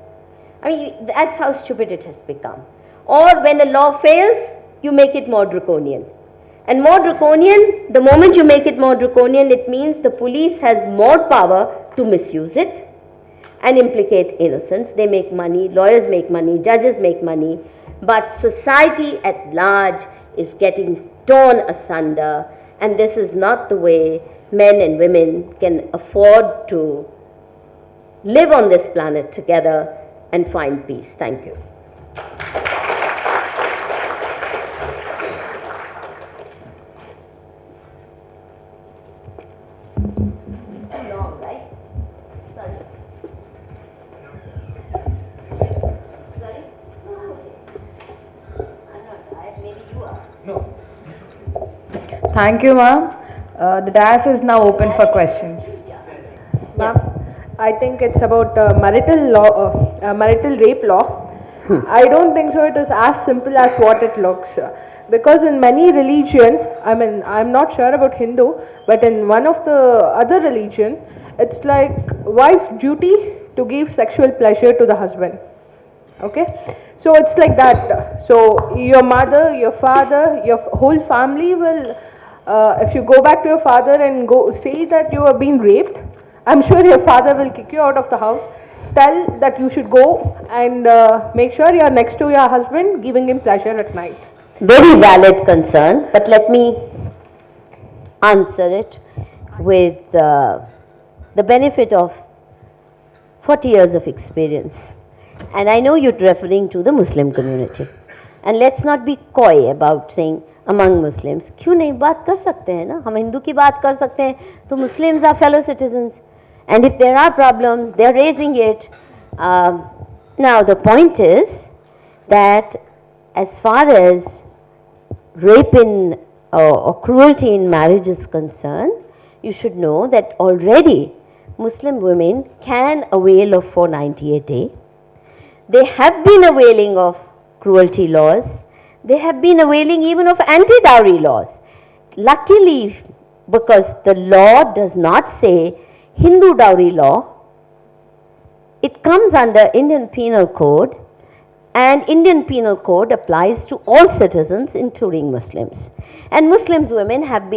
That's how stupid it has become. Or when a law fails, you make it more draconian. And more draconian, the moment you make it more draconian, it means the police has more power to misuse it and implicate innocents. They make money, lawyers make money, judges make money, but society at large is getting torn asunder, and this is not the way men and women can afford to live on this planet together and find peace. Thank you. Thank you, ma'am. The dais is now open for questions. Ma'am, I think it's about marital rape law. I don't think so it is as simple as what it looks. Because in many religion, I'm not sure about Hindu, but in one of the other religion, it's like wife's duty to give sexual pleasure to the husband. Okay? So it's like that. So your mother, your father, your whole family will, if you go back to your father and go say that you have been raped, I'm sure your father will kick you out of the house, tell that you should go and make sure you are next to your husband, giving him pleasure at night. Very valid concern, but let me answer it with the benefit of 40 years of experience. And I know you're referring to the Muslim community. And let's not be coy about saying among Muslims. क्यों नहीं बात कर सकते हैं ना? हम हिंदू की बात कर सकते हैं, तो Muslims are fellow citizens. And if there are problems, they're raising it. Now the point is that as far as rape in or cruelty in marriage is concerned, you should know that already Muslim women can avail of 498A. They have been availing of cruelty laws. They have been availing even of anti-dowry laws. Luckily, because the law does not say Hindu dowry law, it comes under Indian Penal Code, and Indian Penal Code applies to all citizens, including Muslims. And Muslim women have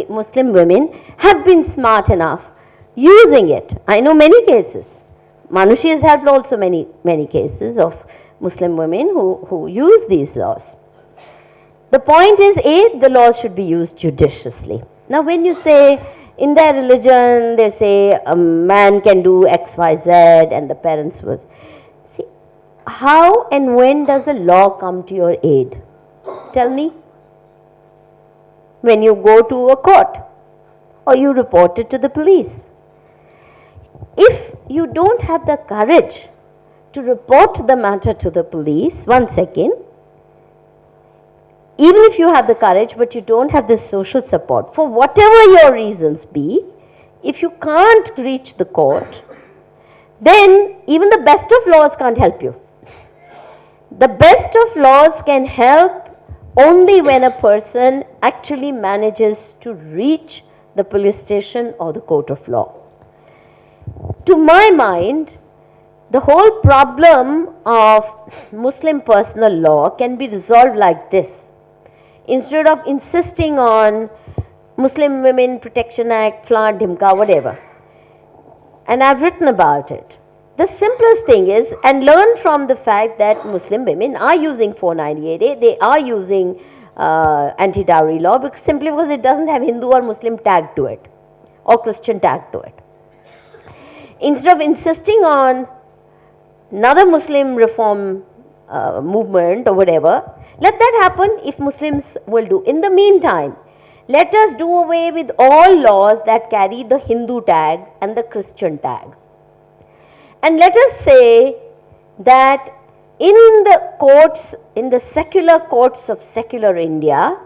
been smart enough using it. I know many cases. Manushi has helped also many cases of Muslim women who use these laws. The point is, A, the laws should be used judiciously. Now, when you say in their religion, they say a man can do X, Y, Z, and the parents will. See, how and when does the law come to your aid? Tell me. When you go to a court or you report it to the police. If you don't have the courage to report the matter to the police, one second, even if you have the courage but you don't have the social support, for whatever your reasons be, if you can't reach the court, then even the best of laws can't help you. The best of laws can help only when a person actually manages to reach the police station or the court of law. To my mind, the whole problem of Muslim personal law can be resolved like this. Instead of insisting on Muslim Women Protection Act, Flan, Dhimka, whatever, and I've written about it, the simplest thing is, and learn from the fact that Muslim women are using 498A, they are using anti-dowry law simply because it doesn't have Hindu or Muslim tag to it or Christian tag to it. Instead of insisting on another Muslim reform movement or whatever, let that happen if Muslims will do. In the meantime, let us do away with all laws that carry the Hindu tag and the Christian tag. And let us say that in the courts, in the secular courts of secular India,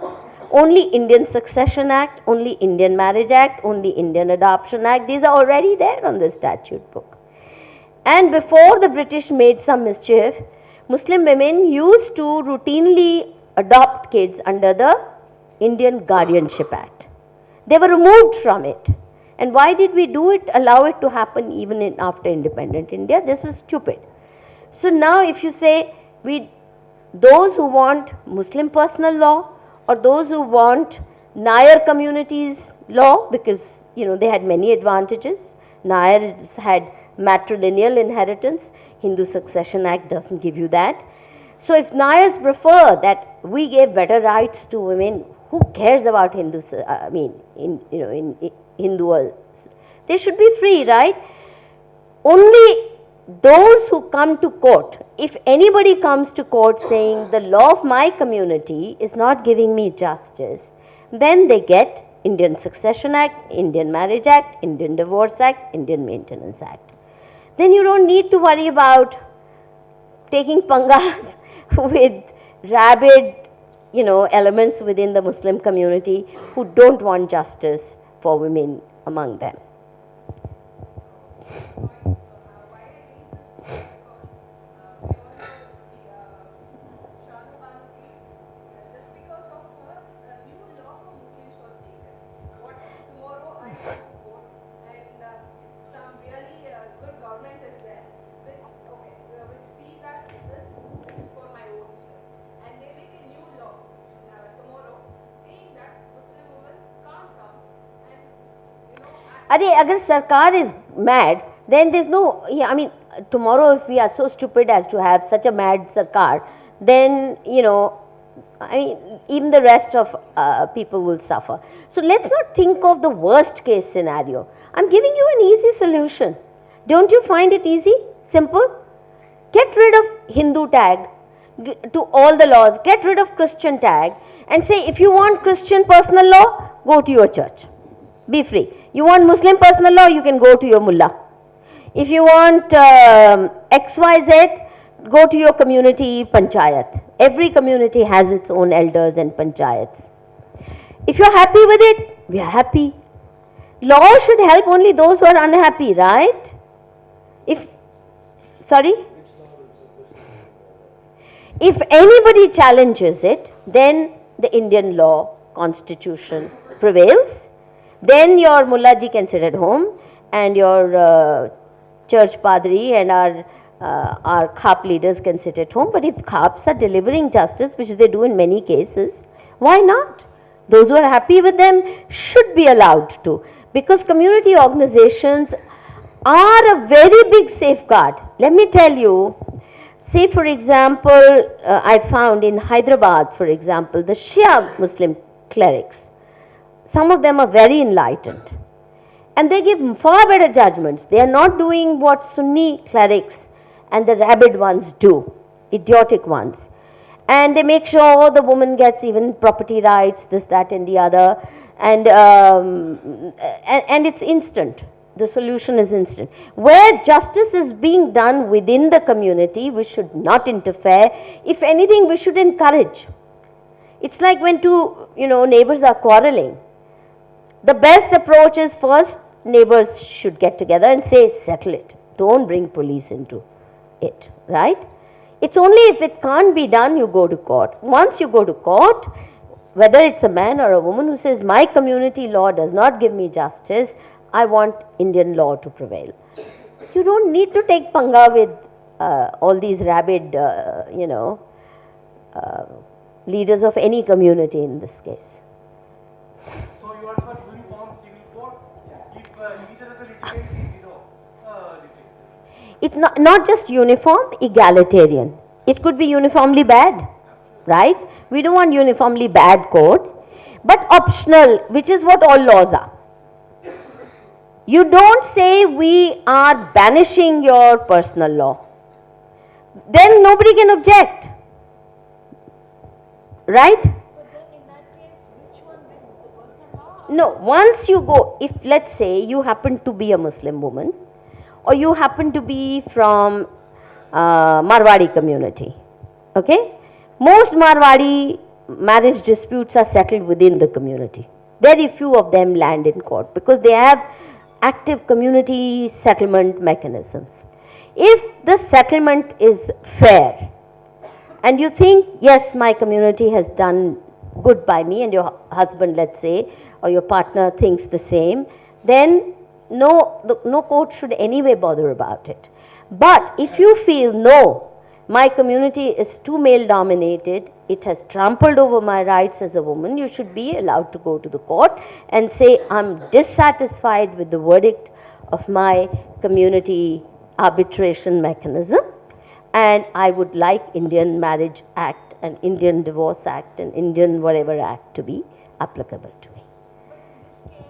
only Indian Succession Act, only Indian Marriage Act, only Indian Adoption Act, these are already there on the statute book. And before the British made some mischief, Muslim women used to routinely adopt kids under the Indian Guardianship Act. They were removed from it. And why did we do it, allow it to happen even after independent India? This was stupid. So now if you say, those who want Muslim personal law or those who want Nair communities law, because they had many advantages. Nairs had matrilineal inheritance. Hindu Succession Act doesn't give you that. So if Nairs prefer that we gave better rights to women, who cares about Hindus? Hindus, they should be free, right? Only those who come to court, if anybody comes to court saying the law of my community is not giving me justice, then they get Indian Succession Act, Indian Marriage Act, Indian Divorce Act, Indian Maintenance Act. Then you don't need to worry about taking pangas with rabid, elements within the Muslim community who don't want justice for women among them. Agar Sarkar is mad, then there's no, tomorrow if we are so stupid as to have such a mad Sarkar, then, even the rest of people will suffer. So let's not think of the worst case scenario. I'm giving you an easy solution. Don't you find it easy? Simple? Get rid of Hindu tag to all the laws, get rid of Christian tag and say if you want Christian personal law, go to your church. Be free. You want Muslim personal law, you can go to your mullah. If you want XYZ, go to your community panchayat. Every community has its own elders and panchayats. If you're happy with it, we are happy. Law should help only those who are unhappy, right? If anybody challenges it, then the Indian law constitution prevails. Then your mullaji can sit at home and your church padri and our khap leaders can sit at home. But if khaps are delivering justice, which they do in many cases, why not? Those who are happy with them should be allowed to, because community organizations are a very big safeguard. Let me tell you, Say for example, I found in Hyderabad, for example, the Shia Muslim clerics, some of them are very enlightened and they give far better judgments. They are not doing what Sunni clerics and the rabid ones do, idiotic ones. And they make sure the woman gets even property rights, this, that and the other, and it's instant. The solution is instant. Where justice is being done within the community, we should not interfere. If anything, we should encourage. It's like when two, neighbors are quarreling. The best approach is first, neighbors should get together and say, settle it. Don't bring police into it, right? It's only if it can't be done, you go to court. Once you go to court, whether it's a man or a woman who says, my community law does not give me justice, I want Indian law to prevail. You don't need to take panga with all these rabid, leaders of any community in this case. So you are for uniform civil code? If either of the litigants is, It's not just uniform, egalitarian. It could be uniformly bad, right? We don't want uniformly bad code, but optional, which is what all laws are. You don't say we are banishing your personal law. Then nobody can object, right? But then in that case, which one wins, the personal law? No, once you go, if let's say you happen to be a Muslim woman, or you happen to be from Marwadi community, okay? Most Marwadi marriage disputes are settled within the community. Very few of them land in court because they have active community settlement mechanisms. If the settlement is fair and you think, yes, my community has done good by me, and your husband, let's say, or your partner thinks the same, then no court should anyway bother about it. But if you feel, no, my community is too male dominated, it has trampled over my rights as a woman, you should be allowed to go to the court and say, I'm dissatisfied with the verdict of my community arbitration mechanism, and I would like Indian Marriage Act and Indian Divorce Act and Indian whatever act to be applicable to me. But in this case,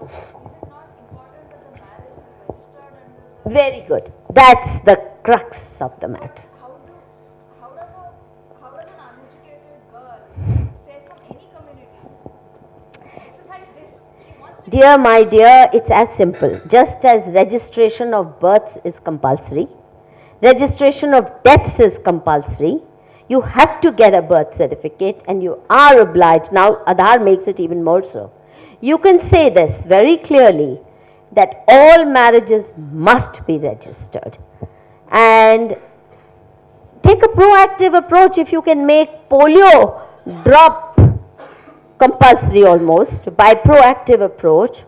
is it not important that the marriage is registered under the... Very good. That's the crux of the matter. How does an uneducated girl, say from any community, exercise this? She wants to... Dear my dear, it's as simple. Just as registration of births is compulsory, registration of deaths is compulsory, you have to get a birth certificate and you are obliged. Now Aadhaar makes it even more so. You can say this very clearly, that all marriages must be registered. And take a proactive approach. If you can make polio drop compulsory almost by proactive approach,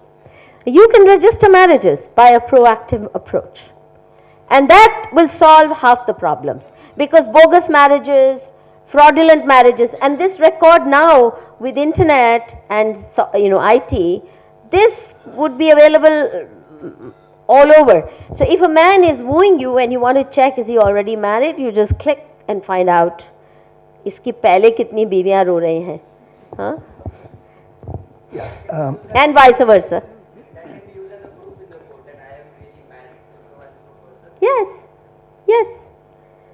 you can register marriages by a proactive approach. And that will solve half the problems. Because bogus marriages, fraudulent marriages, and this record now with internet and IT, this would be available all over. So if a man is wooing you and you want to check is he already married, you just click and find out iski pehle kitni biwiyan ro rahi hain, huh? And vice versa. that can be used as a proof in the court that I am really married to so and so person. Yes.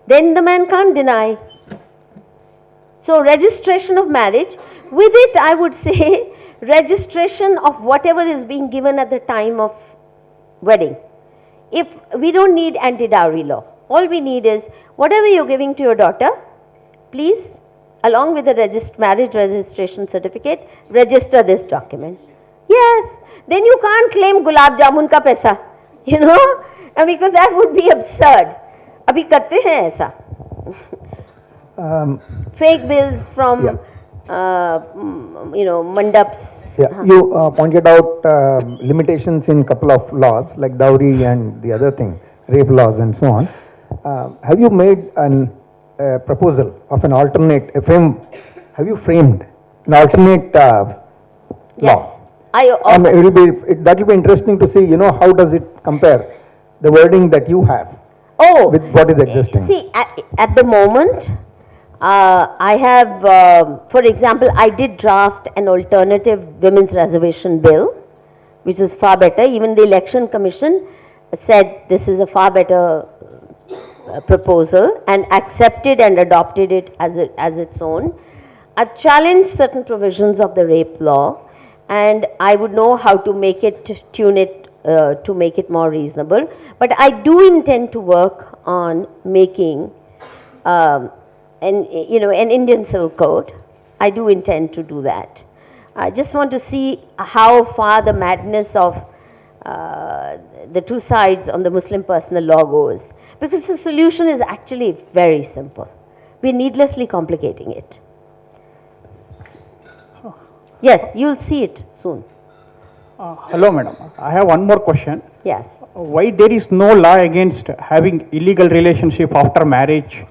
Then the man can't deny. So registration of marriage, with it I would say registration of whatever is being given at the time of wedding. If we don't need anti-dowry law, all we need is whatever you're giving to your daughter, please, along with the marriage registration certificate, register this document. Yes, then you can't claim gulab jamun ka paisa, because that would be absurd. Abhi karte hain aisa. Fake bills from, mandaps. Yeah, you pointed out limitations in couple of laws like dowry and the other thing, rape laws and so on. Have you made a proposal of an alternate, have you framed an alternate law? Yes. That will be interesting to see, how does it compare the wording that you have. Oh, with what is existing? see, at the moment, I have, for example, I did draft an alternative women's reservation bill, which is far better. Even the Election Commission said this is a far better proposal and accepted and adopted it as its own. I've challenged certain provisions of the rape law, and I would know how to make it, tune it to make it more reasonable. But I do intend to work on making an Indian Civil Code. I do intend to do that. I just want to see how far the madness of the two sides on the Muslim personal law goes, because the solution is actually very simple. We're needlessly complicating it. Yes, you'll see it soon. Hello, madam. I have one more question. Yes. Why there is no law against having illegal relationship after marriage?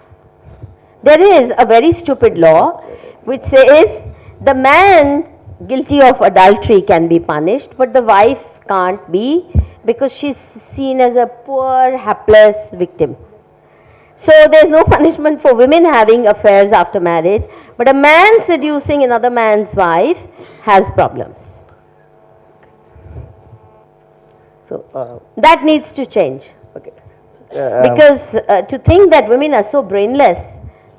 There is a very stupid law which says the man guilty of adultery can be punished, but the wife can't be, because she's seen as a poor, hapless victim. So there's no punishment for women having affairs after marriage, but a man seducing another man's wife has problems. So that needs to change. Okay. Because to think that women are so brainless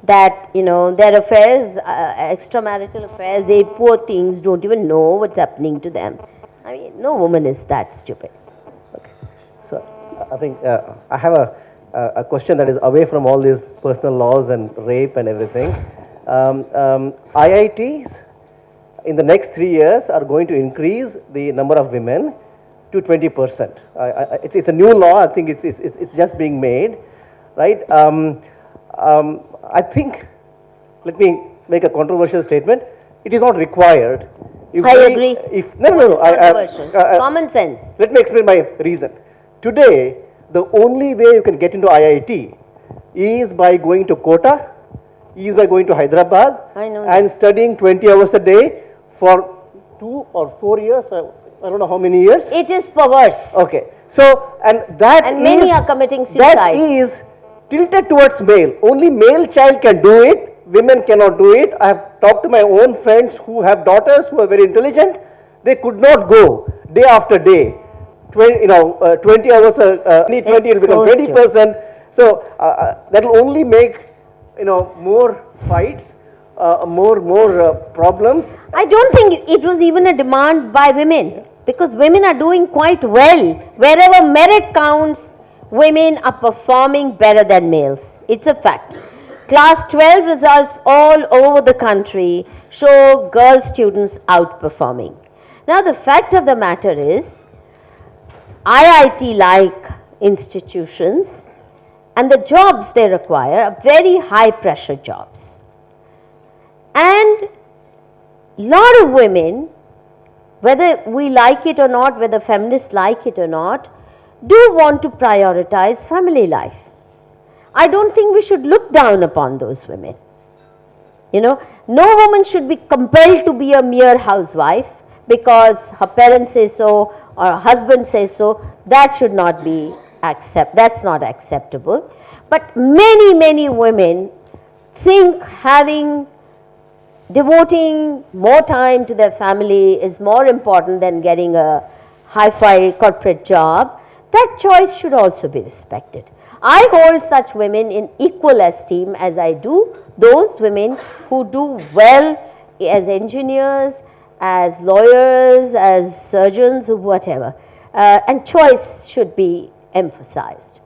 that, their affairs, extramarital affairs, they poor things don't even know what's happening to them. I mean, no woman is that stupid. So I think I have a question that is away from all these personal laws and rape and everything. IITs in the next 3 years are going to increase the number of women to 20%. It's a new law. I think it's just being made, right? I think, let me make a controversial statement. It is not required. I agree. Common sense. Let me explain my reason. Today, the only way you can get into IIT is by going to quota, is by going to Hyderabad and studying 20 hours a day for 2 or 4 years. I don't know how many years. It is perverse. Okay. So, and many are committing suicide. That is tilted towards male. Only male child can do it. Women cannot do it. I have talked to my own friends who have daughters who are very intelligent. They could not go day after day. 20 hours, 20 will become 20%. So that will only make, more fights, more problems. I don't think it was even a demand by women, because women are doing quite well. Wherever merit counts, women are performing better than males. It's a fact. Class 12 results all over the country show girl students outperforming. Now the fact of the matter is, IIT-like institutions and the jobs they require are very high pressure jobs. And a lot of women, whether we like it or not, whether feminists like it or not, do want to prioritize family life. I don't think we should look down upon those women. No woman should be compelled to be a mere housewife because her parents say so or her husband says so. That should not be that's not acceptable. But many women think devoting more time to their family is more important than getting a hi-fi corporate job. That choice should also be respected. I hold such women in equal esteem as I do those women who do well as engineers, as lawyers, as surgeons, whatever. And choice should be emphasized.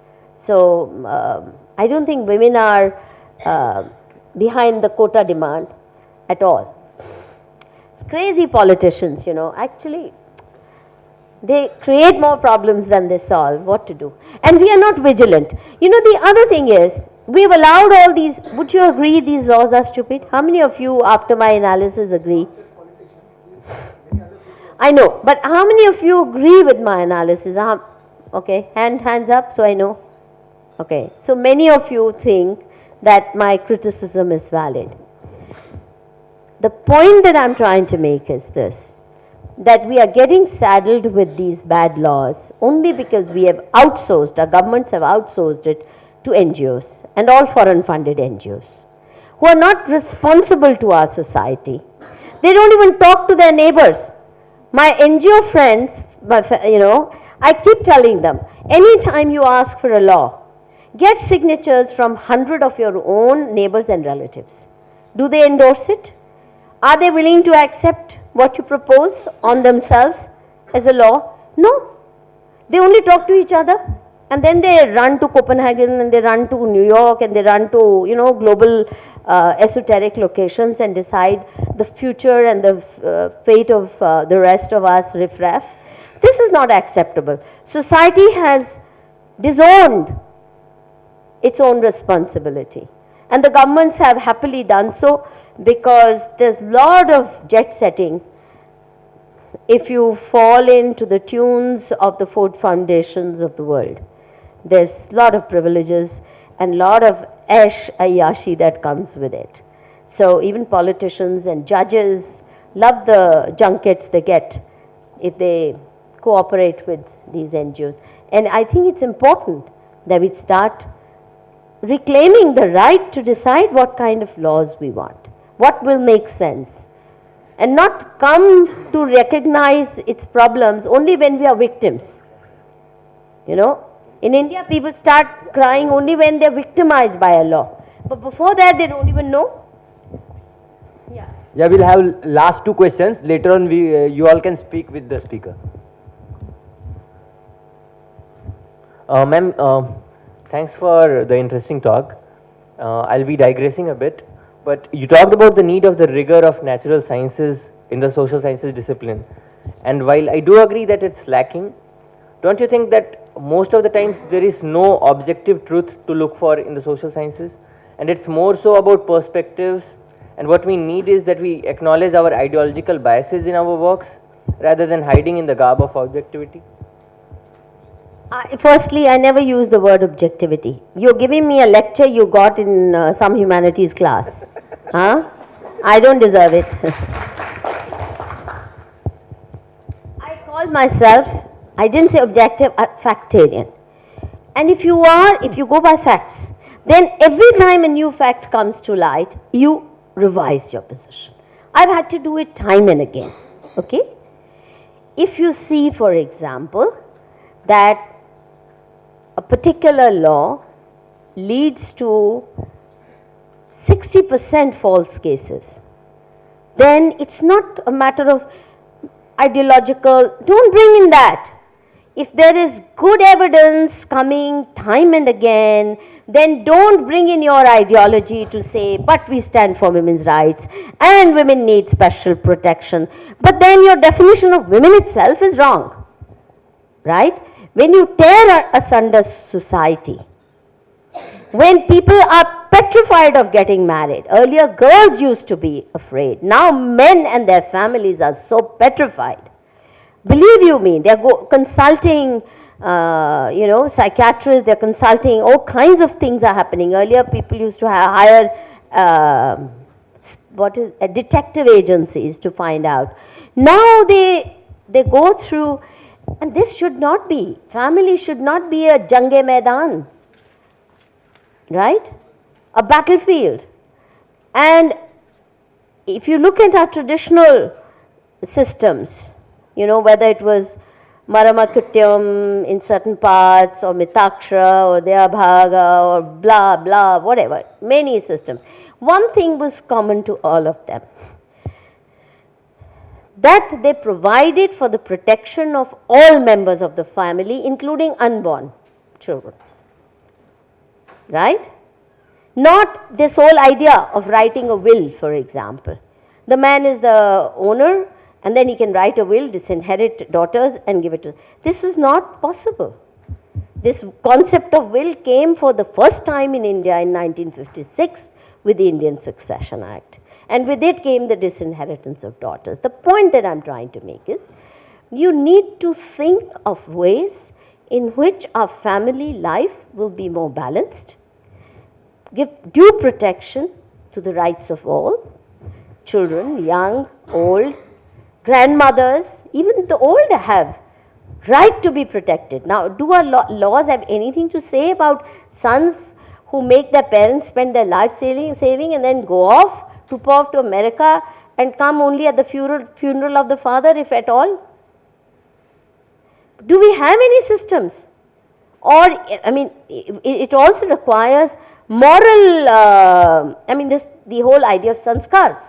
So I don't think women are behind the quota demand at all. Crazy politicians, actually they create more problems than they solve. What to do? And we are not vigilant. The other thing is, we've allowed all these, would you agree these laws are stupid? How many of you after my analysis agree? I know, but how many of you agree with my analysis? Okay, hands up so I know. Okay, so many of you think that my criticism is valid. The point that I'm trying to make is this, that we are getting saddled with these bad laws only because we have outsourced, our governments have outsourced it to NGOs and all foreign funded NGOs who are not responsible to our society. They don't even talk to their neighbors. My NGO friends, I keep telling them, anytime you ask for a law, get signatures from 100 of your own neighbors and relatives. Do they endorse it? Are they willing to accept what you propose on themselves as a law? No. They only talk to each other, and then they run to Copenhagen and they run to New York and they run to, global esoteric locations and decide the future and the fate of the rest of us riffraff. This is not acceptable. Society has disowned its own responsibility, and the governments have happily done so, because there's a lot of jet setting if you fall into the tunes of the Ford foundations of the world. There's a lot of privileges and a lot of ayashi that comes with it. So even politicians and judges love the junkets they get if they cooperate with these NGOs. And I think it's important that we start reclaiming the right to decide what kind of laws we want, what will make sense, and not come to recognize its problems only when we are victims. In India, people start crying only when they're victimized by a law. But before that, they don't even know. Yeah, we'll have last two questions. Later on, you all can speak with the speaker. Ma'am, thanks for the interesting talk. I'll be digressing a bit, but you talked about the need of the rigor of natural sciences in the social sciences discipline. And while I do agree that it's lacking, don't you think that most of the times there is no objective truth to look for in the social sciences? And it's more so about perspectives, and what we need is that we acknowledge our ideological biases in our works rather than hiding in the garb of objectivity? Firstly, I never use the word objectivity. You're giving me a lecture you got in some humanities class. Huh? I don't deserve it. I call myself, I didn't say objective, factarian. And if you go by facts, then every time a new fact comes to light, you revise your position. I've had to do it time and again. Okay? If you see, for example, that a particular law leads to 60% false cases, then it's not a matter of ideological, don't bring in that. If there is good evidence coming time and again, then don't bring in your ideology to say, but we stand for women's rights and women need special protection. But then your definition of women itself is wrong, right? When you tear asunder society, when people are petrified of getting married, earlier girls used to be afraid, now men and their families are so petrified. Believe you me, they're consulting, psychiatrists, they're consulting, all kinds of things are happening. Earlier people used to hire detective agencies to find out. Now they go through. And this should not be, family should not be a jange maidan, right? A battlefield. And if you look at our traditional systems, whether it was Maramakutyam in certain parts, or Mitaksha, or Deyabhaga, or blah, blah, whatever, many systems. One thing was common to all of them, that they provided for the protection of all members of the family, including unborn children, right? Not this whole idea of writing a will, for example. The man is the owner, and then he can write a will, disinherit daughters and give it to. This was not possible. This concept of will came for the first time in India in 1956 with the Indian Succession Act. And with it came the disinheritance of daughters. The point that I'm trying to make is, you need to think of ways in which our family life will be more balanced, give due protection to the rights of all, children, young, old, grandmothers, even the old have right to be protected. Now, do our laws have anything to say about sons who make their parents spend their life saving and then go off, troop off to America and come only at the funeral of the father, if at all? Do we have any systems? Or, I mean, it also requires moral, the whole idea of sanskars,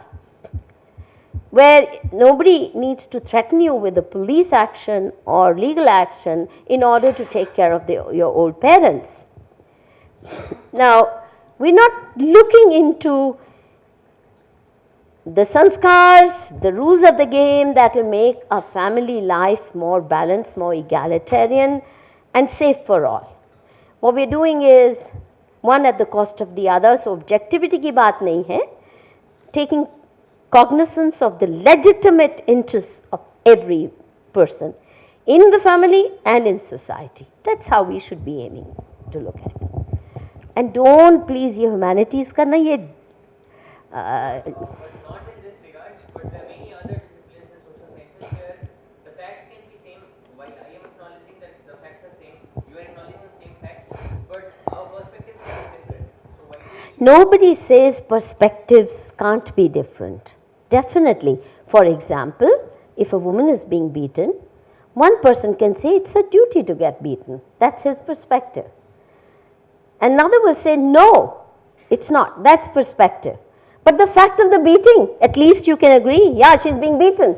where nobody needs to threaten you with a police action or legal action in order to take care of your old parents. Now, we're not looking into the sanskars, the rules of the game that will make a family life more balanced, more egalitarian and safe for all. What we're doing is one at the cost of the other, so objectivity ki baat nahi hai, taking cognizance of the legitimate interests of every person in the family and in society. That's how we should be aiming to look at it. And don't please ye humanities karna, ye Not in this regards, but there are many other disciplines in social sciences where the facts can be same. While I am acknowledging that the facts are same, you are acknowledging the same facts, but our perspectives can be different. So why do nobody says perspectives can't be different. Definitely. For example, if a woman is being beaten, one person can say it's a duty to get beaten. That's his perspective. Another will say, no, it's not. That's perspective. But the fact of the beating, at least you can agree, yeah, she's being beaten.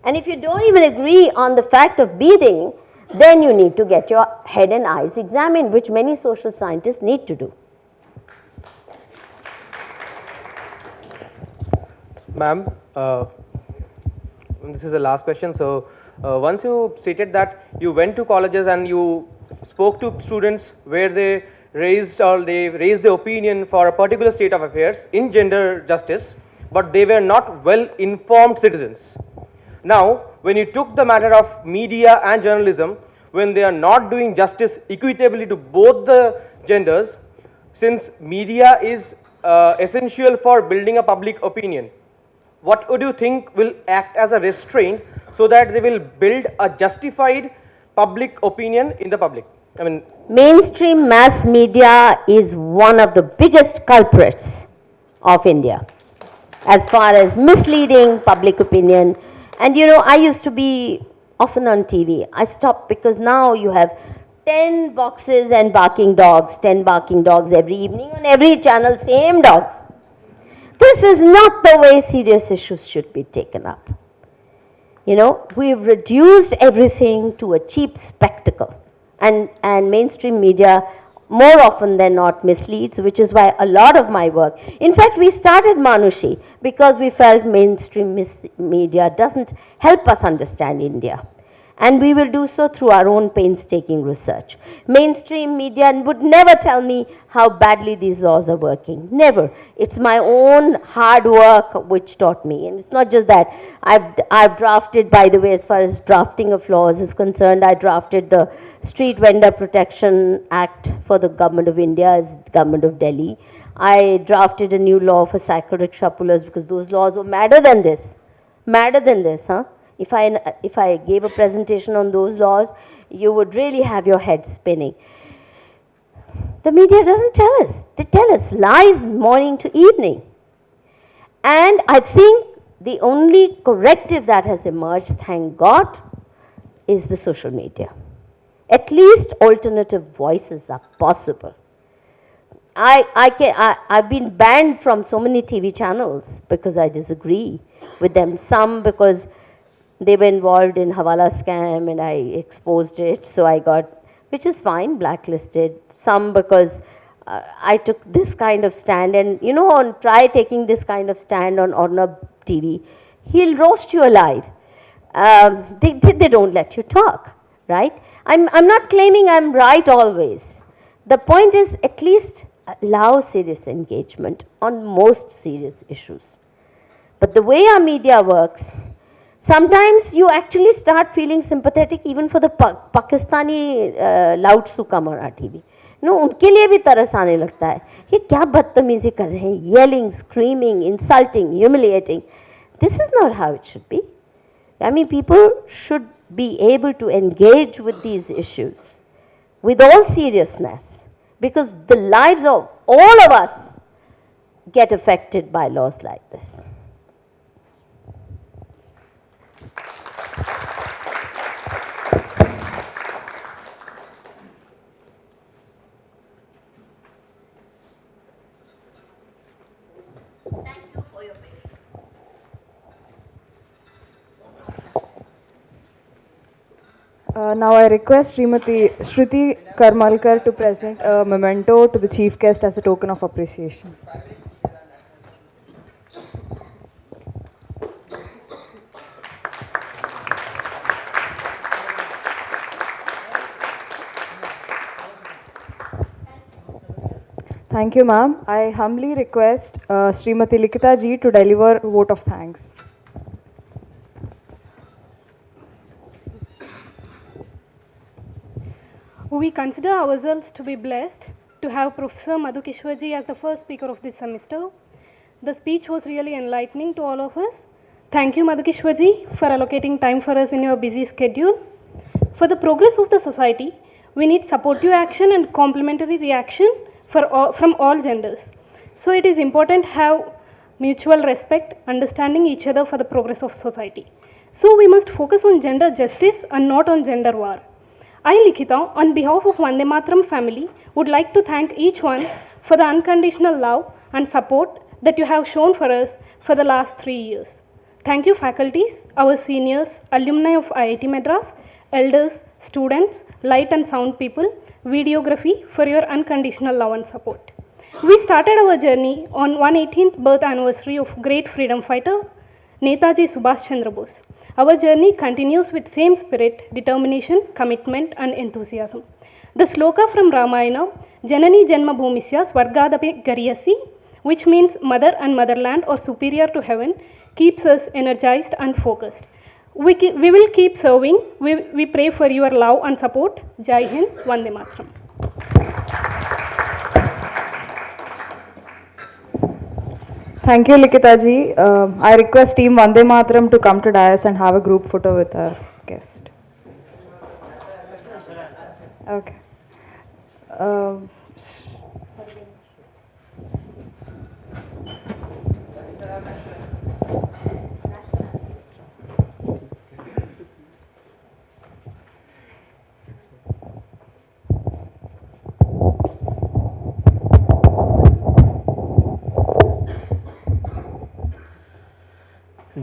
And if you don't even agree on the fact of beating, then you need to get your head and eyes examined, which many social scientists need to do. Ma'am, this is the last question. So, once you stated that you went to colleges and you spoke to students where they raised their opinion for a particular state of affairs in gender justice, but they were not well informed citizens. Now, when you took the matter of media and journalism, when they are not doing justice equitably to both the genders, since media is essential for building a public opinion, what would you think will act as a restraint so that they will build a justified public opinion in the public? I mean, mainstream mass media is one of the biggest culprits of India as far as misleading public opinion. And you know, I used to be often on TV. I stopped because now you have 10 boxes and barking dogs, 10 barking dogs every evening on every channel, same dogs. This is not the way serious issues should be taken up. You know, we've reduced everything to a cheap spectacle. And mainstream media more often than not misleads, which is why a lot of my work, in fact we started Manushi because we felt mainstream media doesn't help us understand India. And we will do so through our own painstaking research. Mainstream media would never tell me how badly these laws are working. Never. It's my own hard work which taught me. And it's not just that. I've drafted, by the way, as far as drafting of laws is concerned, I drafted the Street Vendor Protection Act for the Government of India as Government of Delhi. I drafted a new law for cycle rickshaw pullers because those laws were madder than this. Madder than this, huh? If I gave a presentation on those laws, you would really have your head spinning. The media doesn't tell us. They tell us lies morning to evening. And I think the only corrective that has emerged, thank God, is the social media. At least alternative voices are possible. I've been banned from so many TV channels because I disagree with them. Some because they were involved in Hawala scam and I exposed it, so I got, which is fine, blacklisted. Some because I took this kind of stand, and you know, try taking this kind of stand on Ornab TV, he'll roast you alive. They don't let you talk, right? I'm not claiming I'm right always. The point is at least allow serious engagement on most serious issues. But the way our media works, sometimes you actually start feeling sympathetic even for the Pakistani Lautsu Kamara TV. No, उनके लिए भी तरस आने लगता है. ये क्या बदतमीजी कर रहे हैं? Yelling, screaming, insulting, humiliating. This is not how it should be. I mean, people should be able to engage with these issues with all seriousness because the lives of all of us get affected by laws like this. Thank you for your patience. Now I request Srimati Shruti Karmalkar to present a memento to the chief guest as a token of appreciation. Thank you, ma'am. I humbly request Srimati Likita ji to deliver a vote of thanks. We consider ourselves to be blessed to have Professor Madhu Kishwar ji as the first speaker of this semester. The speech was really enlightening to all of us. Thank you, Madhu Kishwar ji, for allocating time for us in your busy schedule. For the progress of the society, we need supportive action and complementary reaction from all genders. So it is important to have mutual respect, understanding each other for the progress of society. So we must focus on gender justice and not on gender war. I, Likita, on behalf of Vande Mataram family, would like to thank each one for the unconditional love and support that you have shown for us for the last 3 years. Thank you, faculties, our seniors, alumni of IIT Madras, elders, students, light and sound people, videography for your unconditional love and support. We started our journey on 118th birth anniversary of great freedom fighter Netaji Subhash Chandra Bose. Our journey continues with same spirit, determination, commitment and enthusiasm. The sloka from Ramayana, Janani Janma Bhumisya Swargadapi Gariyasi, which means mother and motherland or superior to heaven, keeps us energized and focused. We will keep serving. We pray for your love and support. Jai Hind, Vande Mataram. Thank you, Likita ji. I request Team Vande Mataram to come to dais and have a group photo with our guest. Okay.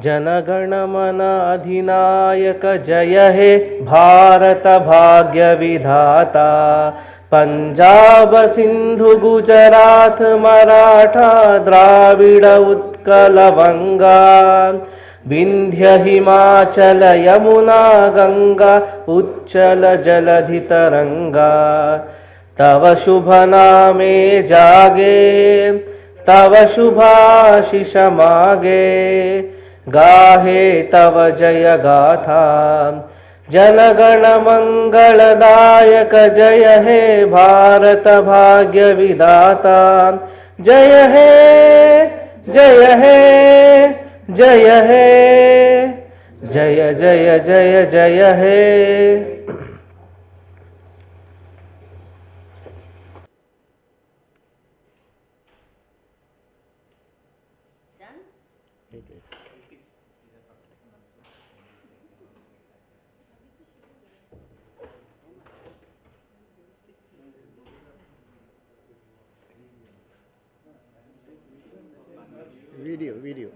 जनगण मन अधिनायक जय हे भारत भाग्य विधाता पंजाब सिंधु गुजरात मराठा द्राविड़ उत्कल बंगा विंध्य हिमाचल यमुना गंगा उच्चल जलधि तरंगा तव शुभ नामे जागे तव शुभाशिष मागे गाहे तव जय गाथा जनगण मंगलदायक जय हे भारत भाग्य विधाता जय हे जय हे जय हे जय जय जय जय हे। Video.